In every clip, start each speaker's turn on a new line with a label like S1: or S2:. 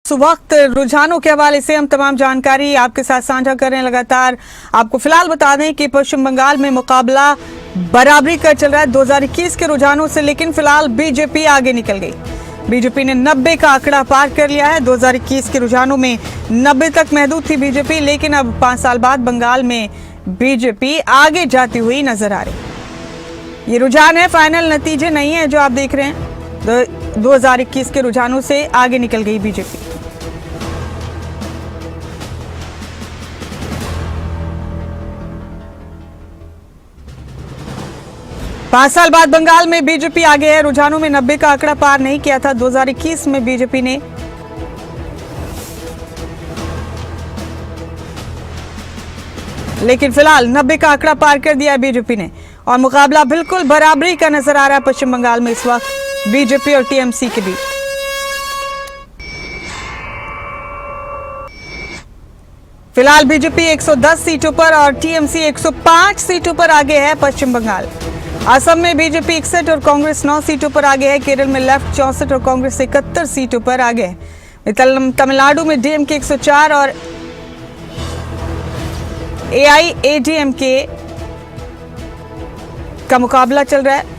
S1: इस वक्त रुझानों के हवाले से हम तमाम जानकारी आपके साथ साझा कर रहे हैं। लगातार आपको फिलहाल बता दें कि पश्चिम बंगाल में मुकाबला बराबरी का चल रहा है 2021 के रुझानों से, लेकिन फिलहाल बीजेपी आगे निकल गई। बीजेपी ने 90 का आंकड़ा पार कर लिया है। 2021 के रुझानों में 90 तक महदूद थी बीजेपी, लेकिन अब 5 साल बाद बंगाल में बीजेपी आगे जाती हुई नजर आ रही। ये रुझान है, फाइनल नतीजे नहीं है जो आप देख रहे हैं। 2021 के रुझानों से आगे निकल गई बीजेपी। पांच साल बाद बंगाल में बीजेपी आगे है। रुझानों में 90 का आंकड़ा पार नहीं किया था 2021 में बीजेपी ने, लेकिन फिलहाल 90 का आंकड़ा पार कर दिया है बीजेपी ने और मुकाबला बिल्कुल बराबरी का नजर आ रहा है पश्चिम बंगाल में इस वक्त बीजेपी और टीएमसी के बीच। फिलहाल बीजेपी 110 सीटों पर और टीएमसी 105 सीटों पर आगे है पश्चिम बंगाल। असम में बीजेपी 61 और कांग्रेस 9 सीटों पर आगे है। केरल में लेफ्ट 64 और कांग्रेस 71 सीटों पर आगे है। तमिलनाडु में डीएमके 104 और एआईएडीएमके का मुकाबला चल रहा है।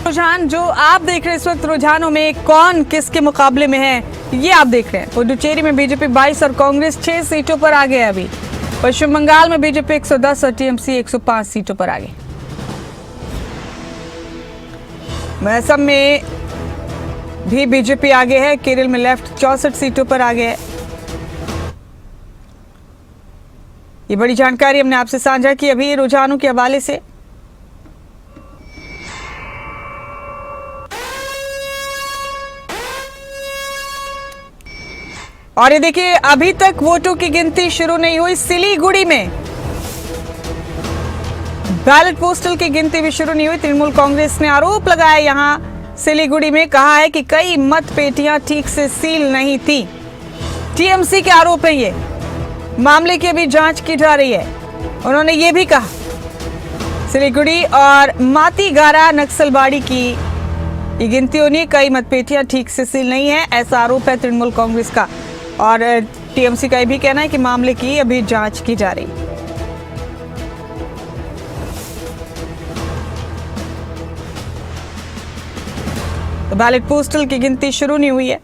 S1: रुझान जो आप देख रहे हैं इस वक्त, रुझानों में कौन किसके मुकाबले में है ये आप देख रहे हैं। पुडुचेरी में बीजेपी 22 और कांग्रेस 6 सीटों पर आगे है। अभी पश्चिम बंगाल में बीजेपी 110 और टीएमसी 105 सीटों पर आगे। असम में भी बीजेपी आगे है। केरल में लेफ्ट 64 सीटों पर आगे है। ये बड़ी जानकारी हमने आपसे साझा की अभी रुझानों के हवाले से। और ये देखिए, अभी तक वोटों की गिनती शुरू नहीं हुई। सिलीगुड़ी में बैलेट पोस्टल की गिनती भी शुरू नहीं हुई। तृणमूल कांग्रेस ने आरोप लगाया यहां सिलीगुड़ी में, कहा है कि कई मत पेटियां ठीक से सील नहीं थी। टीएमसी के आरोप है ये। मामले की अभी जांच की जा रही है। उन्होंने ये भी कहा सिलीगुड़ी और मातीगारा नक्सलबाड़ी की ये गिनती होनी, कई मतपेटियां ठीक से सील नहीं है, ऐसा आरोप है तृणमूल कांग्रेस का। और टीएमसी का भी कहना है कि मामले की अभी जांच की जा रही। तो बैलेट पोस्टल की गिनती शुरू नहीं हुई है।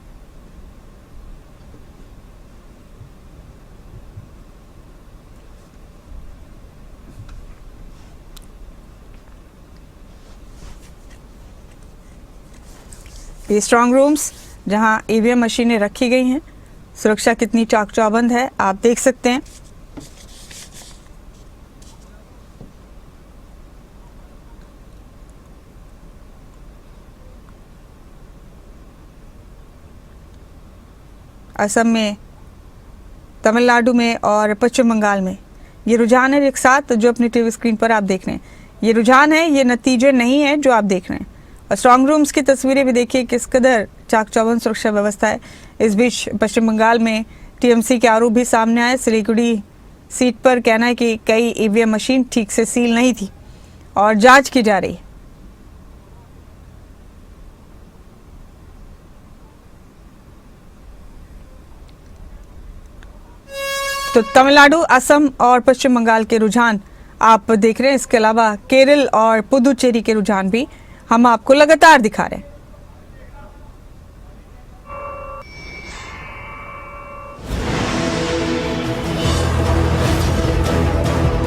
S1: ये स्ट्रांग रूम्स जहां ईवीएम मशीनें रखी गई हैं, सुरक्षा कितनी चाक चौबंद है आप देख सकते हैं। असम में, तमिलनाडु में और पश्चिम बंगाल में ये रुझान है एक साथ जो अपनी टीवी स्क्रीन पर आप देख रहे हैं। ये रुझान है, ये नतीजे नहीं है जो आप देख रहे हैं। और स्ट्रांग रूम्स की तस्वीरें भी देखिए किस कदर चाक चौबंद सुरक्षा व्यवस्था है। इस बीच पश्चिम बंगाल में टीएमसी के आरोप भी सामने आए। सिलीगुड़ी सीट पर कहना है कि कई ईवीएम मशीन ठीक से सील नहीं थी और जांच की जा रही है। तो तमिलनाडु, असम और पश्चिम बंगाल के रुझान आप देख रहे हैं। इसके अलावा केरल और पुदुचेरी के रुझान भी हम आपको लगातार दिखा रहे हैं।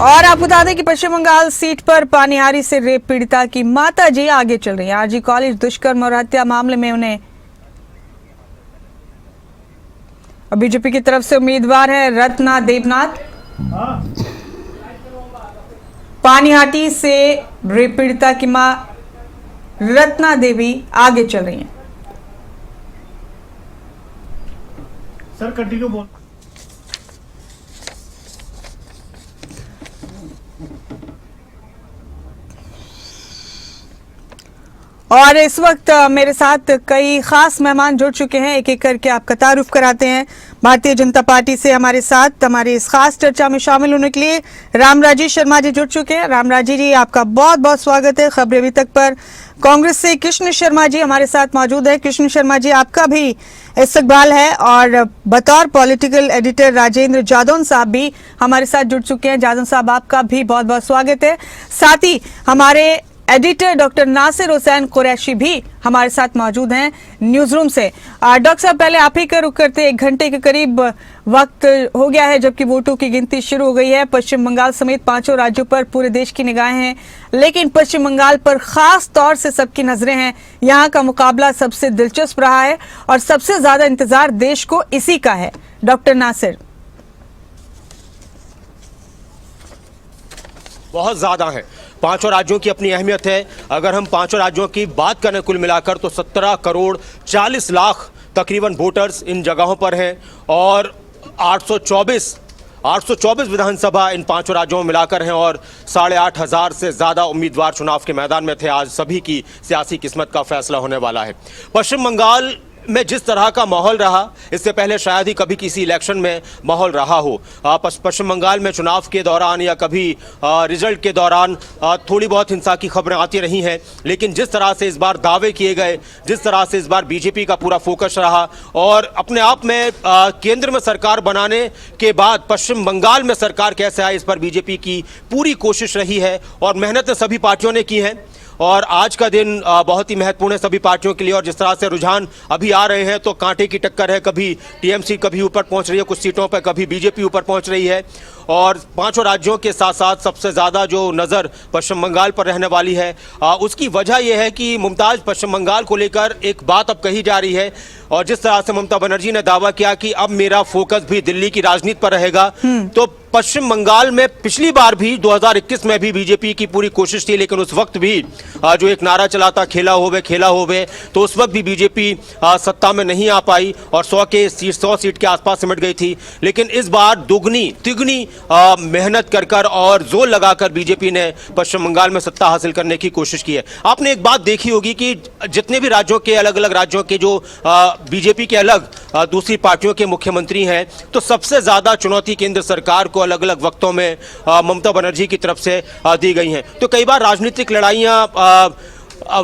S1: और आप बता दें कि पश्चिम बंगाल सीट पर पानिहारी से रेप पीड़िता की माताजी आगे चल रही है। आरजी कॉलेज दुष्कर्म और हत्या मामले में उन्हें बीजेपी की तरफ से उम्मीदवार है रत्ना देवनाथ। पानिहाटी से रेप पीड़िता की मां रत्ना देवी आगे चल रही हैं।
S2: सर कंटिन्यू बोल।
S1: और इस वक्त मेरे साथ कई खास मेहमान जुड़ चुके हैं, एक एक करके आपका तारुफ कराते हैं। भारतीय जनता पार्टी से हमारे साथ हमारी इस खास चर्चा में शामिल होने के लिए रामराजी शर्मा जी जुड़ चुके हैं। रामराजी जी, आपका बहुत बहुत स्वागत है खबरें अभी तक पर। कांग्रेस से कृष्ण शर्मा जी हमारे साथ मौजूद है। कृष्ण शर्मा जी, आपका भी इस्तकबाल है। और बतौर पॉलिटिकल एडिटर राजेंद्र जादौन साहब भी हमारे साथ जुड़ चुके हैं। जादौन साहब, आपका भी बहुत बहुत स्वागत है। साथ ही हमारे एडिटर डॉक्टर नासिर हुसैन कुरैशी भी हमारे साथ मौजूद हैं न्यूज रूम से। डॉक्टर साहब, पहले आप ही का रुख करते। 1 घंटे के करीब वक्त हो गया है जबकि वोटों की गिनती शुरू हो गई है। पश्चिम बंगाल समेत 5 राज्यों पर पूरे देश की निगाहें हैं, लेकिन पश्चिम बंगाल पर खास तौर से सबकी नजरें हैं। यहाँ का मुकाबला सबसे दिलचस्प रहा है और सबसे ज्यादा इंतजार देश को इसी का है। डॉक्टर नासिर।
S2: बहुत ज्यादा है। 5 राज्यों की अपनी अहमियत है। अगर हम 5 राज्यों की बात करें कुल मिलाकर तो 17 करोड़ 40 लाख तकरीबन वोटर्स इन जगहों पर हैं और 824 विधानसभा इन 5 राज्यों में मिलाकर हैं और 8,500 से ज़्यादा उम्मीदवार चुनाव के मैदान में थे। आज सभी की सियासी किस्मत का फैसला होने वाला है। पश्चिम बंगाल में जिस तरह का माहौल रहा, इससे पहले शायद ही कभी किसी इलेक्शन में माहौल रहा हो। पश्चिम बंगाल में चुनाव के दौरान या कभी रिजल्ट के दौरान थोड़ी बहुत हिंसा की खबरें आती रही हैं, लेकिन जिस तरह से इस बार दावे किए गए, जिस तरह से इस बार बीजेपी का पूरा फोकस रहा और अपने आप में केंद्र में सरकार बनाने के बाद पश्चिम बंगाल में सरकार कैसे आए, इस पर बीजेपी की पूरी कोशिश रही है और मेहनत सभी पार्टियों ने की है। और आज का दिन बहुत ही महत्वपूर्ण है सभी पार्टियों के लिए। और जिस तरह से रुझान अभी आ रहे हैं तो कांटे की टक्कर है, कभी टीएमसी कभी ऊपर पहुंच रही है कुछ सीटों पर, कभी बीजेपी ऊपर पहुंच रही है। और 5 राज्यों के साथ साथ सबसे ज़्यादा जो नज़र पश्चिम बंगाल पर रहने वाली है, उसकी वजह यह है कि मुमताज़ पश्चिम बंगाल को लेकर एक बात अब कही जा रही है। और जिस तरह से ममता बनर्जी ने दावा किया कि अब मेरा फोकस भी दिल्ली की राजनीति पर रहेगा, तो पश्चिम बंगाल में पिछली बार भी 2021 में भी बीजेपी की पूरी कोशिश थी, लेकिन उस वक्त भी जो एक नारा चला था खेला होवे, तो उस वक्त भी बीजेपी सत्ता में नहीं आ पाई और 100 सीट के आसपास सिमट गई थी। लेकिन इस बार दुगनी तिगनी मेहनत कर और जोर लगाकर बीजेपी ने पश्चिम बंगाल में सत्ता हासिल करने की कोशिश की है। आपने एक बात देखी होगी कि जितने भी राज्यों के अलग अलग राज्यों के जो बीजेपी के अलग दूसरी पार्टियों के मुख्यमंत्री हैं, तो सबसे ज्यादा चुनौती केंद्र सरकार को अलग अलग वक्तों में ममता बनर्जी की तरफ से दी गई हैं। तो कई बार राजनीतिक लड़ाइयां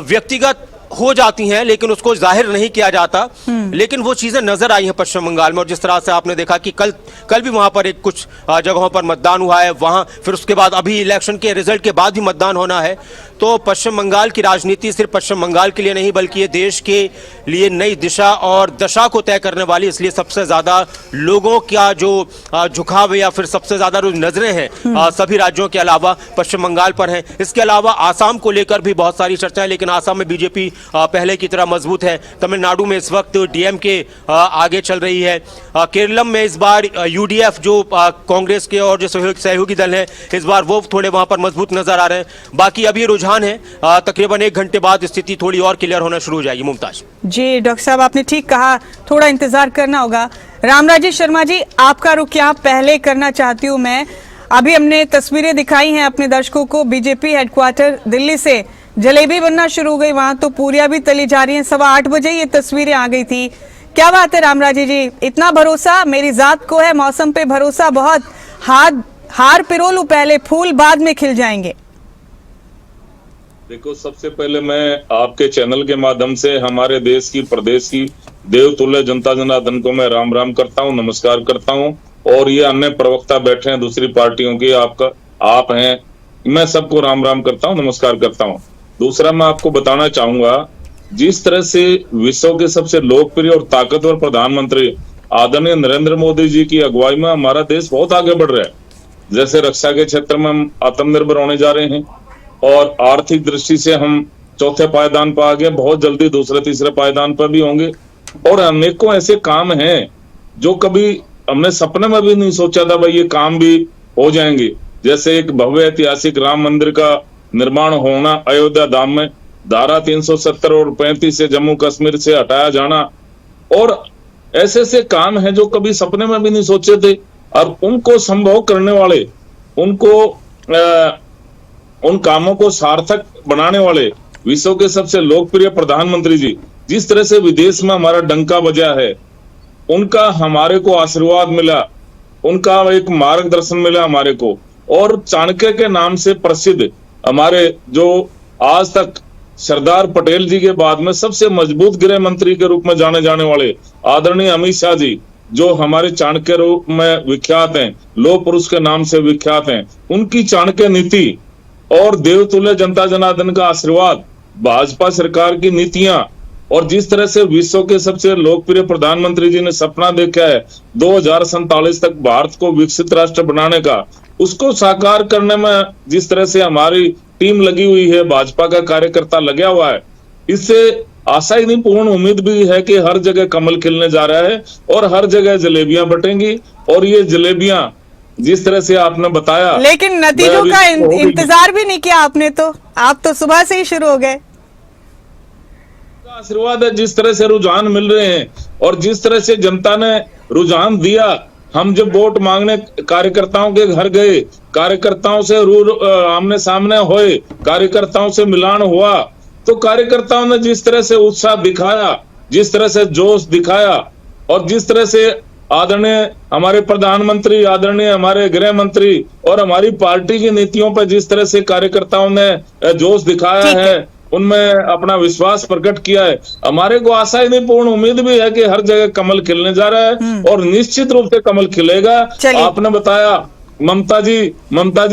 S2: व्यक्तिगत हो जाती हैं लेकिन उसको जाहिर नहीं किया जाता, लेकिन वो चीजें नजर आई हैं पश्चिम बंगाल में। और जिस तरह से आपने देखा कि कल भी वहां पर कुछ जगहों पर मतदान हुआ है, वहां फिर उसके बाद अभी इलेक्शन के रिजल्ट के बाद भी मतदान होना है। तो पश्चिम बंगाल की राजनीति सिर्फ पश्चिम बंगाल के लिए नहीं बल्कि ये देश के लिए नई दिशा और दशा को तय करने वाली, इसलिए सबसे ज्यादा लोगों का जो झुकाव या फिर सबसे ज्यादा जो नजरें हैं सभी राज्यों के अलावा पश्चिम बंगाल पर हैं। इसके अलावा आसाम को लेकर भी बहुत सारी चर्चाएं, लेकिन आसाम में बीजेपी पहले की तरह मजबूत है। तमिलनाडु में इस वक्त डीएमके आगे चल रही है। केरलम में इस बार यूडीएफ जो कांग्रेस के और जो सहयोगी दल हैं, इस बार वो थोड़े वहां पर मजबूत नजर आ रहे हैं। बाकी अभी रुझान है, तकरीबन 1 घंटे बाद स्थिति थोड़ी और क्लियर होना शुरू हो जाएगी। मुमताज
S1: जी, डॉक्टर साहब आपने ठीक कहा, थोड़ा इंतजार करना होगा। रामराजी शर्मा जी, आपका रुख क्या पहले करना चाहती हूँ मैं। अभी हमने तस्वीरें दिखाई हैं अपने दर्शकों को, बीजेपी हेडक्वार्टर दिल्ली से जलेबी बनना शुरू हो गई, वहां तो पूरियां भी तली जा रही हैं। 8:15 बजे ये तस्वीरें आ गई थी। क्या बात है रामराजी जी, इतना भरोसा मेरी जात को है, मौसम पे भरोसा बहुत। हार पिरो लूं पहले, फूल बाद में खिल जाएंगे।
S3: देखो, सबसे पहले मैं आपके चैनल के माध्यम से हमारे देश की प्रदेश की देवतुल्य जनता जनार्दन को मैं राम राम करता हूँ, नमस्कार करता हूँ। और ये अन्य प्रवक्ता बैठे हैं दूसरी पार्टियों के, आप हैं, मैं सबको राम राम करता हूँ, नमस्कार करता हूँ। दूसरा मैं आपको बताना चाहूंगा, जिस तरह से विश्व के सबसे लोकप्रिय और ताकतवर प्रधानमंत्री आदरणीय नरेंद्र मोदी जी की अगुवाई में हमारा देश बहुत आगे बढ़ रहा है। जैसे रक्षा के क्षेत्र में हम आत्मनिर्भर होने जा रहे हैं और आर्थिक दृष्टि से हम 4थे पायदान पर आ गए, बहुत जल्दी 2रे 3रे पायदान पर भी होंगे। और अनेकों ऐसे काम हैं जो कभी हमने सपने में भी नहीं सोचा था भाई ये काम भी हो जाएंगे। जैसे एक भव्य ऐतिहासिक राम मंदिर का निर्माण होना अयोध्या धाम में, धारा 370 और 35 से जम्मू कश्मीर से हटाया जाना, और ऐसे ऐसे काम हैं जो कभी सपने में भी नहीं सोचे थे। और उनको संभव करने वाले, उनको उन कामों को सार्थक बनाने वाले विश्व के सबसे लोकप्रिय प्रधानमंत्री जी जिस तरह से विदेश में हमारा डंका बजा है, उनका हमारे को आशीर्वाद मिला, उनका एक मार्गदर्शन मिला हमारे को। और चाणक्य के नाम से प्रसिद्ध हमारे जो आज तक सरदार पटेल जी के बाद में सबसे मजबूत गृह मंत्री के रूप में जाने जाने वाले आदरणीय अमित शाह जी, जो हमारे चाणक्य रूप में विख्यात हैं, लोह पुरुष के नाम से विख्यात हैं, उनकी चाणक्य नीति और देवतुल्य जनता जनार्दन का आशीर्वाद, भाजपा सरकार की नीतियां और जिस तरह से विश्व के सबसे लोकप्रिय प्रधानमंत्री जी ने सपना देखा है 2047 तक भारत को विकसित राष्ट्र बनाने का, उसको साकार करने में जिस तरह से हमारी टीम लगी हुई है, भाजपा का कार्यकर्ता लगा हुआ है, इससे आशा ही नहीं पूर्ण उम्मीद भी है कि हर जगह कमल खिलने जा रहा है और हर जगह जलेबियां बटेंगी। और ये जलेबियां जिस तरह से आपने बताया,
S1: लेकिन नतीजों का इंतजार भी नहीं किया आपने, तो आप तो सुबह से ही शुरू हो गए।
S3: आशीर्वाद है, जिस तरह से रुझान मिल रहे हैं और जिस तरह से जनता ने रुझान दिया। हम जब वोट मांगने कार्यकर्ताओं के घर गए, कार्यकर्ताओं से आमने सामने हुए, कार्यकर्ताओं से मिलान हुआ, तो कार्यकर्ताओं ने जिस तरह से उत्साह दिखाया, जिस तरह से जोश दिखाया और जिस तरह से आदरणीय हमारे प्रधानमंत्री, आदरणीय हमारे गृह मंत्री और हमारी पार्टी की नीतियों पर जिस तरह से कार्यकर्ताओं ने जोश दिखाया है, उनमें अपना विश्वास प्रकट किया है, हमारे को आशा ही नहीं पूर्ण उम्मीद भी है कि हर जगह कमल खिलने जा रहा है और निश्चित रूप से कमल खिलेगा। आपने बताया ममता जी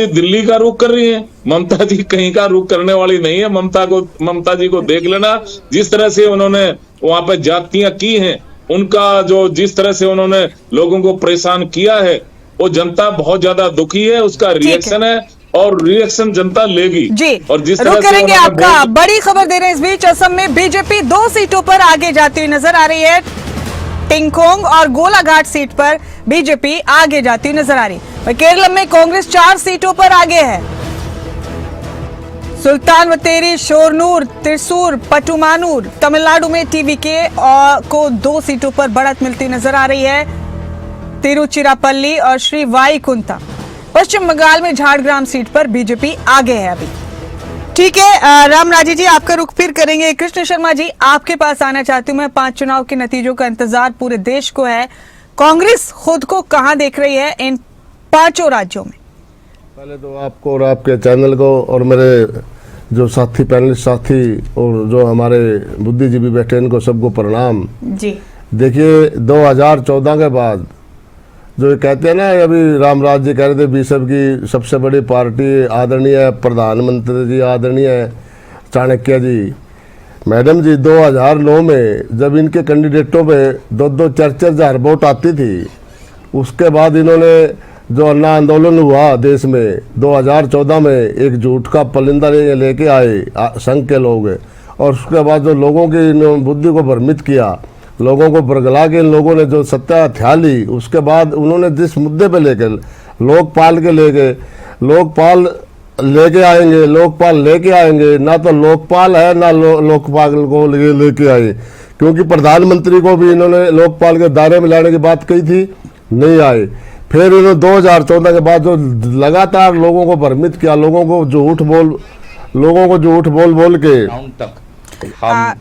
S3: दिल्ली का रुख कर रही है, ममता जी कहीं का रुख करने वाली नहीं है। ममता जी को देख लेना, जिस तरह से उन्होंने वहां पे जातियां की हैं, उनका जो जिस तरह से उन्होंने लोगों को परेशान किया है, वो जनता बहुत ज्यादा दुखी है, उसका रिएक्शन है और रिएक्शन जनता लेगी
S1: जी।
S3: और जिस
S1: रुक करेंगे आपका। बड़ी खबर दे रहे हैं इस बीच, असम में बीजेपी 2 सीटों पर आगे जाती हुई नजर आ रही है। टिंगखोंग और गोलाघाट सीट पर बीजेपी आगे जाती हुई नजर आ रही है। केरल में कांग्रेस 4 सीटों पर आगे है। सुल्तान बतेरी, शोरनूर, त्रिसूर, पटुमानूर। तमिलनाडु में टीवीके को 2 सीटों पर बढ़त मिलती नजर आ रही है। तिरुचिरापल्ली और श्री वाईकुंठा। पश्चिम बंगाल में झारग्राम सीट पर बीजेपी आगे है अभी। ठीक है रामराजी जी, आपका रुख फिर करेंगे। कृष्ण शर्मा जी, आपके पास आना चाहती हूं मैं। 5 चुनाव के नतीजों का इंतजार पूरे देश को है। कांग्रेस खुद को कहां देख रही है इन 5 राज्यों में?
S4: पहले तो आपको और आपके चैनल को और मेरे जो साथी पैनलिस्ट साथी और जो हमारे बुद्धिजीवी बैठे इनको सबको प्रणाम
S1: जी।
S4: देखिए 2014 के बाद जो ये कहते हैं ना, अभी रामराज जी कह रहे थे बीजेपी की सबसे बड़ी पार्टी आदरणीय प्रधानमंत्री जी, आदरणीय चाणक्य जी, मैडम जी 2009 में जब इनके कैंडिडेटों पे 2-4 हजार वोट आती थी, उसके बाद इन्होंने जो अन्ना आंदोलन हुआ देश में 2014 में, एक झूठ का पलिंदा लेके आए संघ के लोग, और उसके बाद जो लोगों की बुद्धि को भ्रमित किया, लोगों को बरगला के इन लोगों ने जो सत्ता हथिया ली, उसके बाद उन्होंने जिस मुद्दे पे लेकर लोकपाल के लोकपाल लेके आएंगे, ना तो लोकपाल है ना लोकपाल को लेके आए, क्योंकि प्रधानमंत्री को भी इन्होंने लोकपाल के दायरे में लाने की बात कही थी, नहीं आए। फिर इन्होंने 2014 के बाद जो लगातार लोगों को भ्रमित किया, लोगों को झूठ बोल के
S5: तक हम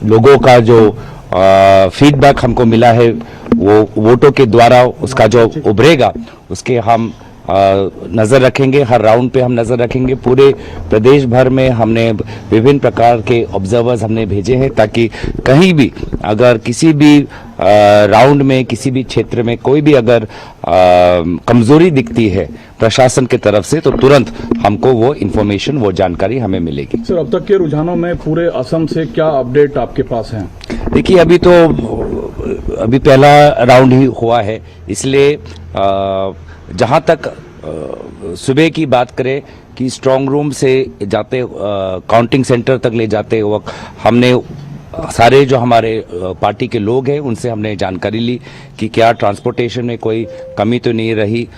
S5: लोगों का जो फीडबैक हमको मिला है वो वोटों के द्वारा उसका जो उभरेगा उसके हम नज़र रखेंगे। हर राउंड पे हम नज़र रखेंगे। पूरे प्रदेश भर में हमने विभिन्न प्रकार के ऑब्जर्वर्स हमने भेजे हैं, ताकि कहीं भी अगर किसी भी राउंड में किसी भी क्षेत्र में कोई भी अगर कमजोरी दिखती है प्रशासन की तरफ से, तो तुरंत हमको वो इन्फॉर्मेशन, वो जानकारी हमें मिलेगी।
S6: सर, अब तक के रुझानों में पूरे असम से क्या अपडेट आपके पास है?
S5: देखिए, अभी पहला राउंड ही हुआ है, इसलिए जहां तक सुबह की बात करें कि स्ट्रांग रूम से जाते काउंटिंग सेंटर तक ले जाते वक्त हमने सारे जो हमारे पार्टी के लोग हैं उनसे हमने जानकारी ली कि क्या ट्रांसपोर्टेशन में कोई कमी तो नहीं रही।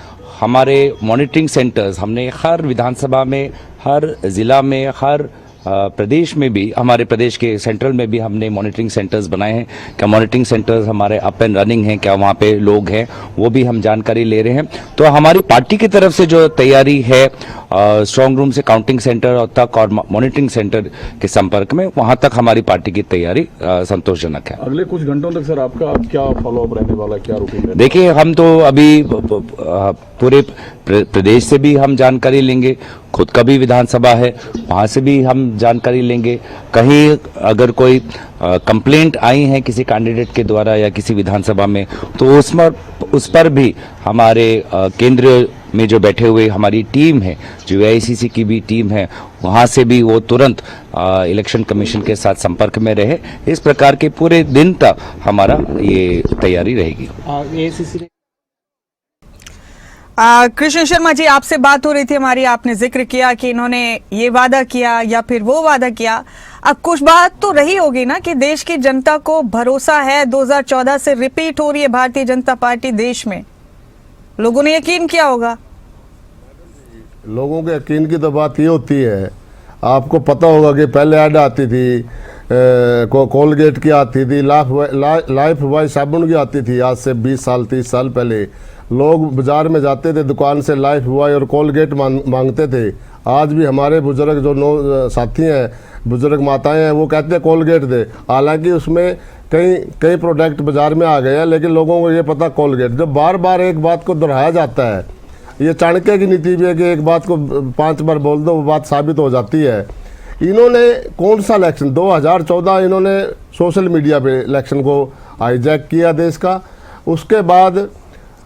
S5: हमारे मॉनिटरिंग सेंटर्स हमने हर विधानसभा में, हर जिला में, हर प्रदेश में भी, हमारे प्रदेश के सेंट्रल में भी हमने मॉनिटरिंग सेंटर्स बनाए हैं। क्या मॉनिटरिंग सेंटर्स हमारे अप एंड रनिंग हैं, क्या वहाँ पे लोग हैं, वो भी हम जानकारी ले रहे हैं। तो हमारी पार्टी की तरफ से जो तैयारी है स्ट्रांग रूम से काउंटिंग सेंटर तक और मॉनिटरिंग सेंटर के संपर्क में, वहाँ तक हमारी पार्टी की तैयारी संतोषजनक है।
S6: अगले कुछ घंटों तक सर आपका क्या फॉलोअप रहने वाला है, क्या रूटीन है?
S5: देखिए, हम तो अभी पूरे प्रदेश से भी हम जानकारी लेंगे, खुद का भी विधानसभा है, वहाँ से भी हम जानकारी लेंगे। कहीं अगर कोई कंप्लेंट आई है किसी कैंडिडेट के द्वारा या किसी विधानसभा में, तो उस पर भी हमारे केंद्र में जो बैठे हुए हमारी टीम है, जो AICC की भी टीम है, वहाँ से भी वो तुरंत इलेक्शन कमीशन के साथ संपर्क में रहे। इस प्रकार के पूरे दिन तक हमारा ये तैयारी रहेगी।
S1: कृष्ण शर्मा जी, आपसे बात हो रही थी हमारी, आपने जिक्र किया कि इन्होंने ये वादा किया या फिर वो वादा किया। अब कुछ बात तो रही होगी ना कि देश की जनता को भरोसा है, 2014 से रिपीट हो रही है भारतीय जनता पार्टी देश में, लोगों ने यकीन किया होगा।
S4: लोगों के यकीन की तो बात ये होती है, आपको पता होगा कि पहले ऐड आती थी, कोलगेट की आती थी, लाइफ बॉय साबुन की आती थी। आज से 20 साल 30 साल पहले लोग बाजार में जाते थे, दुकान से लाइफ बॉय और कोलगेट मांगते थे। आज भी हमारे बुजुर्ग जो साथी हैं, बुजुर्ग माताएं हैं, वो कहते हैं कोलगेट दे। हालांकि उसमें कई प्रोडक्ट बाजार में आ गए हैं, लेकिन लोगों को ये पता कोलगेट। जब बार बार एक बात को दोहराया जाता है, ये चाणक्य की नीति भी है कि एक बात को 5 बार बोल दो, वो बात साबित हो जाती है। इन्होंने कौन सा इलेक्शन 2014 इन्होंने सोशल मीडिया पे इलेक्शन को हाईजैक किया देश का, उसके बाद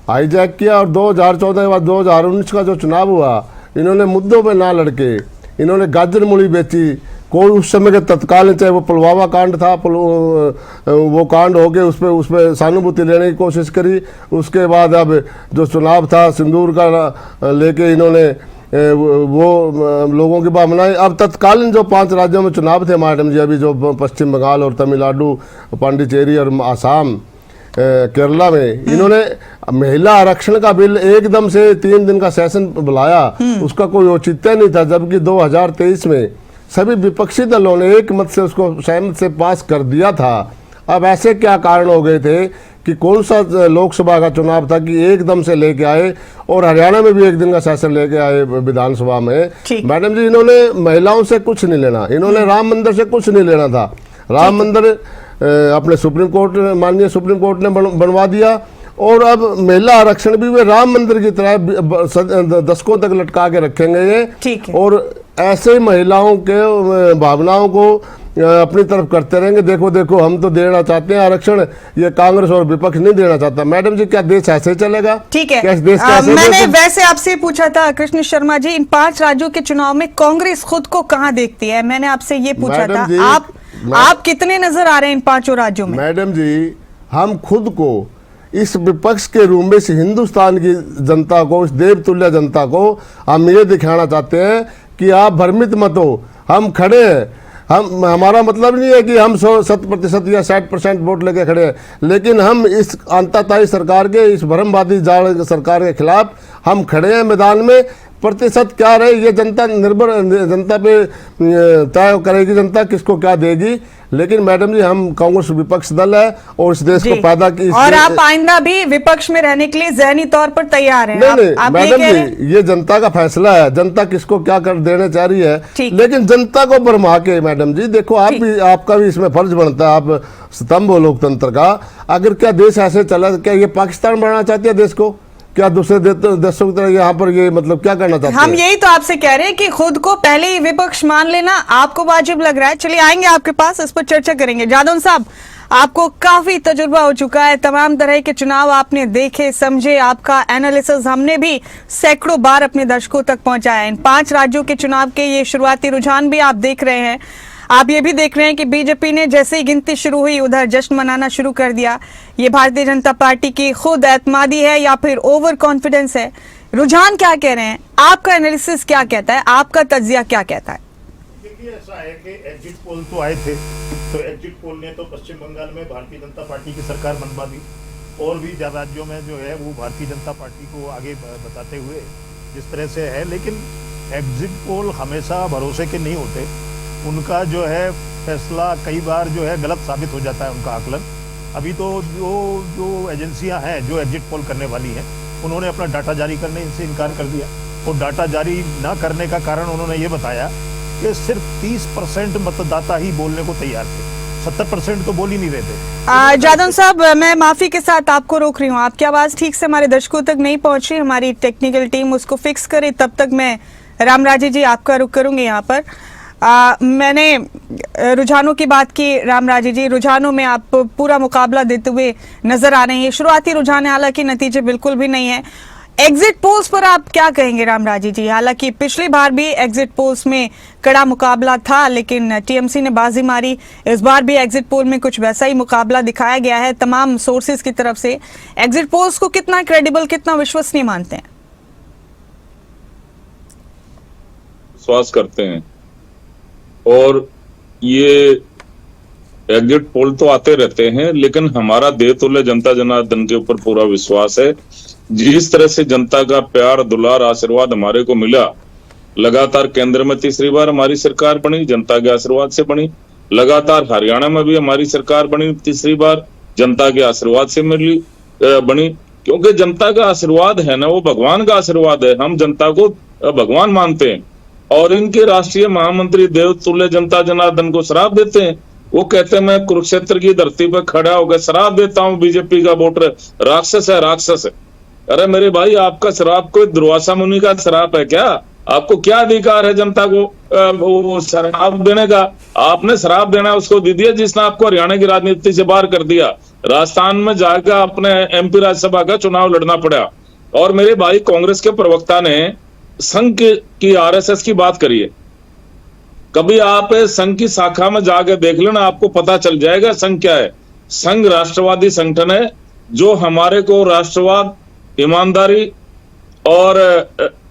S4: हाईजैक किया, और 2014 के बाद 2019 का जो चुनाव हुआ, इन्होंने मुद्दों पे ना लड़के इन्होंने गाजर मूली बेची। कोई उस समय के तत्काल, चाहे वो पुलवामा कांड था, वो कांड हो गए, उस पर सहानुभूति लेने की कोशिश करी। उसके बाद अब जो चुनाव था सिंदूर का लेके इन्होंने वो लोगों की बात मनाई। अब तत्कालीन जो 5 राज्यों में चुनाव थे मैडम जी, अभी जो पश्चिम बंगाल और तमिलनाडु, पांडिचेरी और आसाम, केरला में, इन्होंने महिला आरक्षण का बिल एकदम से 3 दिन का सेशन बुलाया, उसका कोई औचित्य नहीं था। जबकि 2023 में सभी विपक्षी दलों ने एक मत से उसको सहमत से पास कर दिया था। अब ऐसे क्या कारण हो गए थे कि कौन सा लोकसभा का चुनाव था कि एकदम से लेके आए, और हरियाणा में भी 1 दिन का सेशन लेके आए विधानसभा में। मैडम जी, इन्होंने महिलाओं से कुछ नहीं लेना, इन्होंने राम मंदिर से कुछ नहीं लेना था। राम मंदिर अपने माननीय सुप्रीम कोर्ट ने बनवा दिया, और अब महिला आरक्षण भी वे राम मंदिर की तरह दशकों तक लटका के रखेंगे ये, और ऐसे महिलाओं के भावनाओं को अपनी तरफ करते रहेंगे। देखो देखो, हम तो देना चाहते हैं आरक्षण, ये कांग्रेस और विपक्ष नहीं देना चाहता। मैडम जी, क्या देश ऐसे चलेगा?
S1: ठीक है,
S4: क्या देश कैसे
S1: मैंने वैसे आपसे पूछा था कृष्ण शर्मा जी, इन 5 राज्यों के चुनाव में कांग्रेस खुद को कहां देखती है, मैंने आपसे ये पूछा था। आप कितने नजर आ रहे हैं इन 5 राज्यों में?
S4: मैडम जी, हम खुद को इस विपक्ष के रूम में, इस हिंदुस्तान की जनता को, इस देवतुल्य जनता को हम ये दिखाना चाहते हैं कि आप भ्रमित मत हो, हम खड़े हैं। हमारा मतलब नहीं है कि हम 100% या 60% वोट लेके खड़े हैं, लेकिन हम इस अंताताई सरकार के, इस भ्रमवादी जाल सरकार के खिलाफ हम खड़े हैं मैदान में। प्रतिशत क्या रहे ये जनता पे तय करेगी, जनता किसको क्या देगी। लेकिन मैडम जी, हम कांग्रेस विपक्ष दल है और इस देश को पैदा की,
S1: और आप आइंदा भी विपक्ष में रहने के लिए ज़हनी तौर पर तैयार हैं।
S4: नहीं मैडम जी, ये जनता का फैसला है, जनता किसको क्या कर देने चाह रही है, लेकिन जनता को भरमा के मैडम जी, देखो आपका भी इसमें फर्ज बनता है, आप स्तंभ हो लोकतंत्र का। अगर क्या देश ऐसे चला, क्या ये पाकिस्तान बनाना चाहते हैं देश को? क्या दूसरे देशों की तरह यहाँ पर ये मतलब क्या करना चाहते हैं?
S1: हम यही तो आपसे कह रहे हैं कि खुद को पहले ही विपक्ष मान लेना आपको वाजिब लग रहा है। चलिए आएंगे आपके पास, इस पर चर्चा करेंगे। जादौन साहब, आपको काफी तजुर्बा हो चुका है, तमाम तरह के चुनाव आपने देखे समझे, आपका एनालिसिस हमने भी सैकड़ों बार अपने दर्शकों तक पहुंचाया है। इन 5 राज्यों के चुनाव के ये शुरुआती रुझान भी आप देख रहे हैं। आप ये भी देख रहे हैं कि बीजेपी ने जैसे ही गिनती शुरू हुई उधर जश्न मनाना शुरू कर दिया। ये भारतीय जनता पार्टी की खुद एतमादी है या फिर ओवर कॉन्फिडेंस है? रुझान क्या कह रहे हैं? आपका एनालिसिस क्या कहता है? आपका तज्जिया क्या कहता है?
S7: देखिए, ऐसा है कि एग्जिट पोल तो आए थे, तो एग्जिट पोल ने तो पश्चिम बंगाल में भारतीय जनता पार्टी की सरकार बनवा दी, और भी ज्यादा राज्यों में जो है वो भारतीय जनता पार्टी को आगे बताते हुए जिस तरह से है। लेकिन एग्जिट पोल हमेशा भरोसे के नहीं होते। उनका जो है फैसला कई बार जो है गलत साबित हो जाता है, उनका आकलन। अभी तो जो एजेंसियां हैं जो एग्जिट पोल करने वाली हैं, उन्होंने अपना डाटा जारी करने से इनकार कर दिया। और डाटा जारी ना करने का कारण उन्होंने ये बताया कि सिर्फ 30% मतदाता ही बोलने को तैयार थे, 70% तो बोल ही नहीं रहे थे।
S1: जादव साहब, मैं माफी के साथ आपको रोक रही हूँ, आपकी आवाज ठीक से हमारे दर्शकों तक नहीं पहुंची। हमारी टेक्निकल टीम उसको फिक्स करे, तब तक मैं रामराजे जी आपका रुख करूंगी यहाँ पर। मैंने रुझानों की बात की, रामराजे जी रुझानों में आप पूरा मुकाबला देते हुए नजर आ रहे हैं। शुरुआती रुझान है, हालांकि नतीजे बिल्कुल भी नहीं है। एग्जिट पोल्स पर आप क्या कहेंगे रामराजे जी? हालांकि पिछली बार भी एग्जिट पोल्स में कड़ा मुकाबला था, लेकिन टीएमसी ने बाजी मारी। इस बार भी एग्जिट पोल में कुछ वैसा ही मुकाबला दिखाया गया है तमाम सोर्सेज की तरफ से। एग्जिट पोल्स को कितना क्रेडिबल, कितना विश्वसनीय मानते हैं?
S3: विश्वास करते हैं, और ये एग्जिट पोल तो आते रहते हैं, लेकिन हमारा देवतुल्य जनता जनार्दन के ऊपर पूरा विश्वास है। जिस तरह से जनता का प्यार, दुलार, आशीर्वाद हमारे को मिला, लगातार केंद्र में तीसरी बार हमारी सरकार बनी, जनता के आशीर्वाद से बनी। लगातार हरियाणा में भी हमारी सरकार बनी, तीसरी बार जनता के आशीर्वाद से बनी। क्योंकि जनता का आशीर्वाद है ना, वो भगवान का आशीर्वाद है। हम जनता को भगवान मानते हैं, और इनके राष्ट्रीय महामंत्री देवतुल्य जनता जनार्दन को श्राप देते हैं। वो कहते हैं मैं कुरुक्षेत्र की धरती पर खड़ा होकर श्राप देता हूं, बीजेपी का वोटर राक्षस है, राक्षस है। अरे मेरे भाई, आपका श्राप कोई दुर्वासा मुनि का श्राप है क्या? आपको क्या अधिकार है जनता को वो श्राप देने का? आपने श्राप देना उसको दे दिया जिसने आपको हरियाणा की राजनीति से बाहर कर दिया। राजस्थान में जाकर अपने एमपी राज्यसभा का चुनाव लड़ना पड़ा। और मेरे भाई, कांग्रेस के प्रवक्ता ने संघ की आरएसएस की बात करिए। कभी आप संघ की शाखा में जाकर देख लेना, आपको पता चल जाएगा संघ क्या है। संघ राष्ट्रवादी संगठन है जो हमारे को राष्ट्रवाद, ईमानदारी और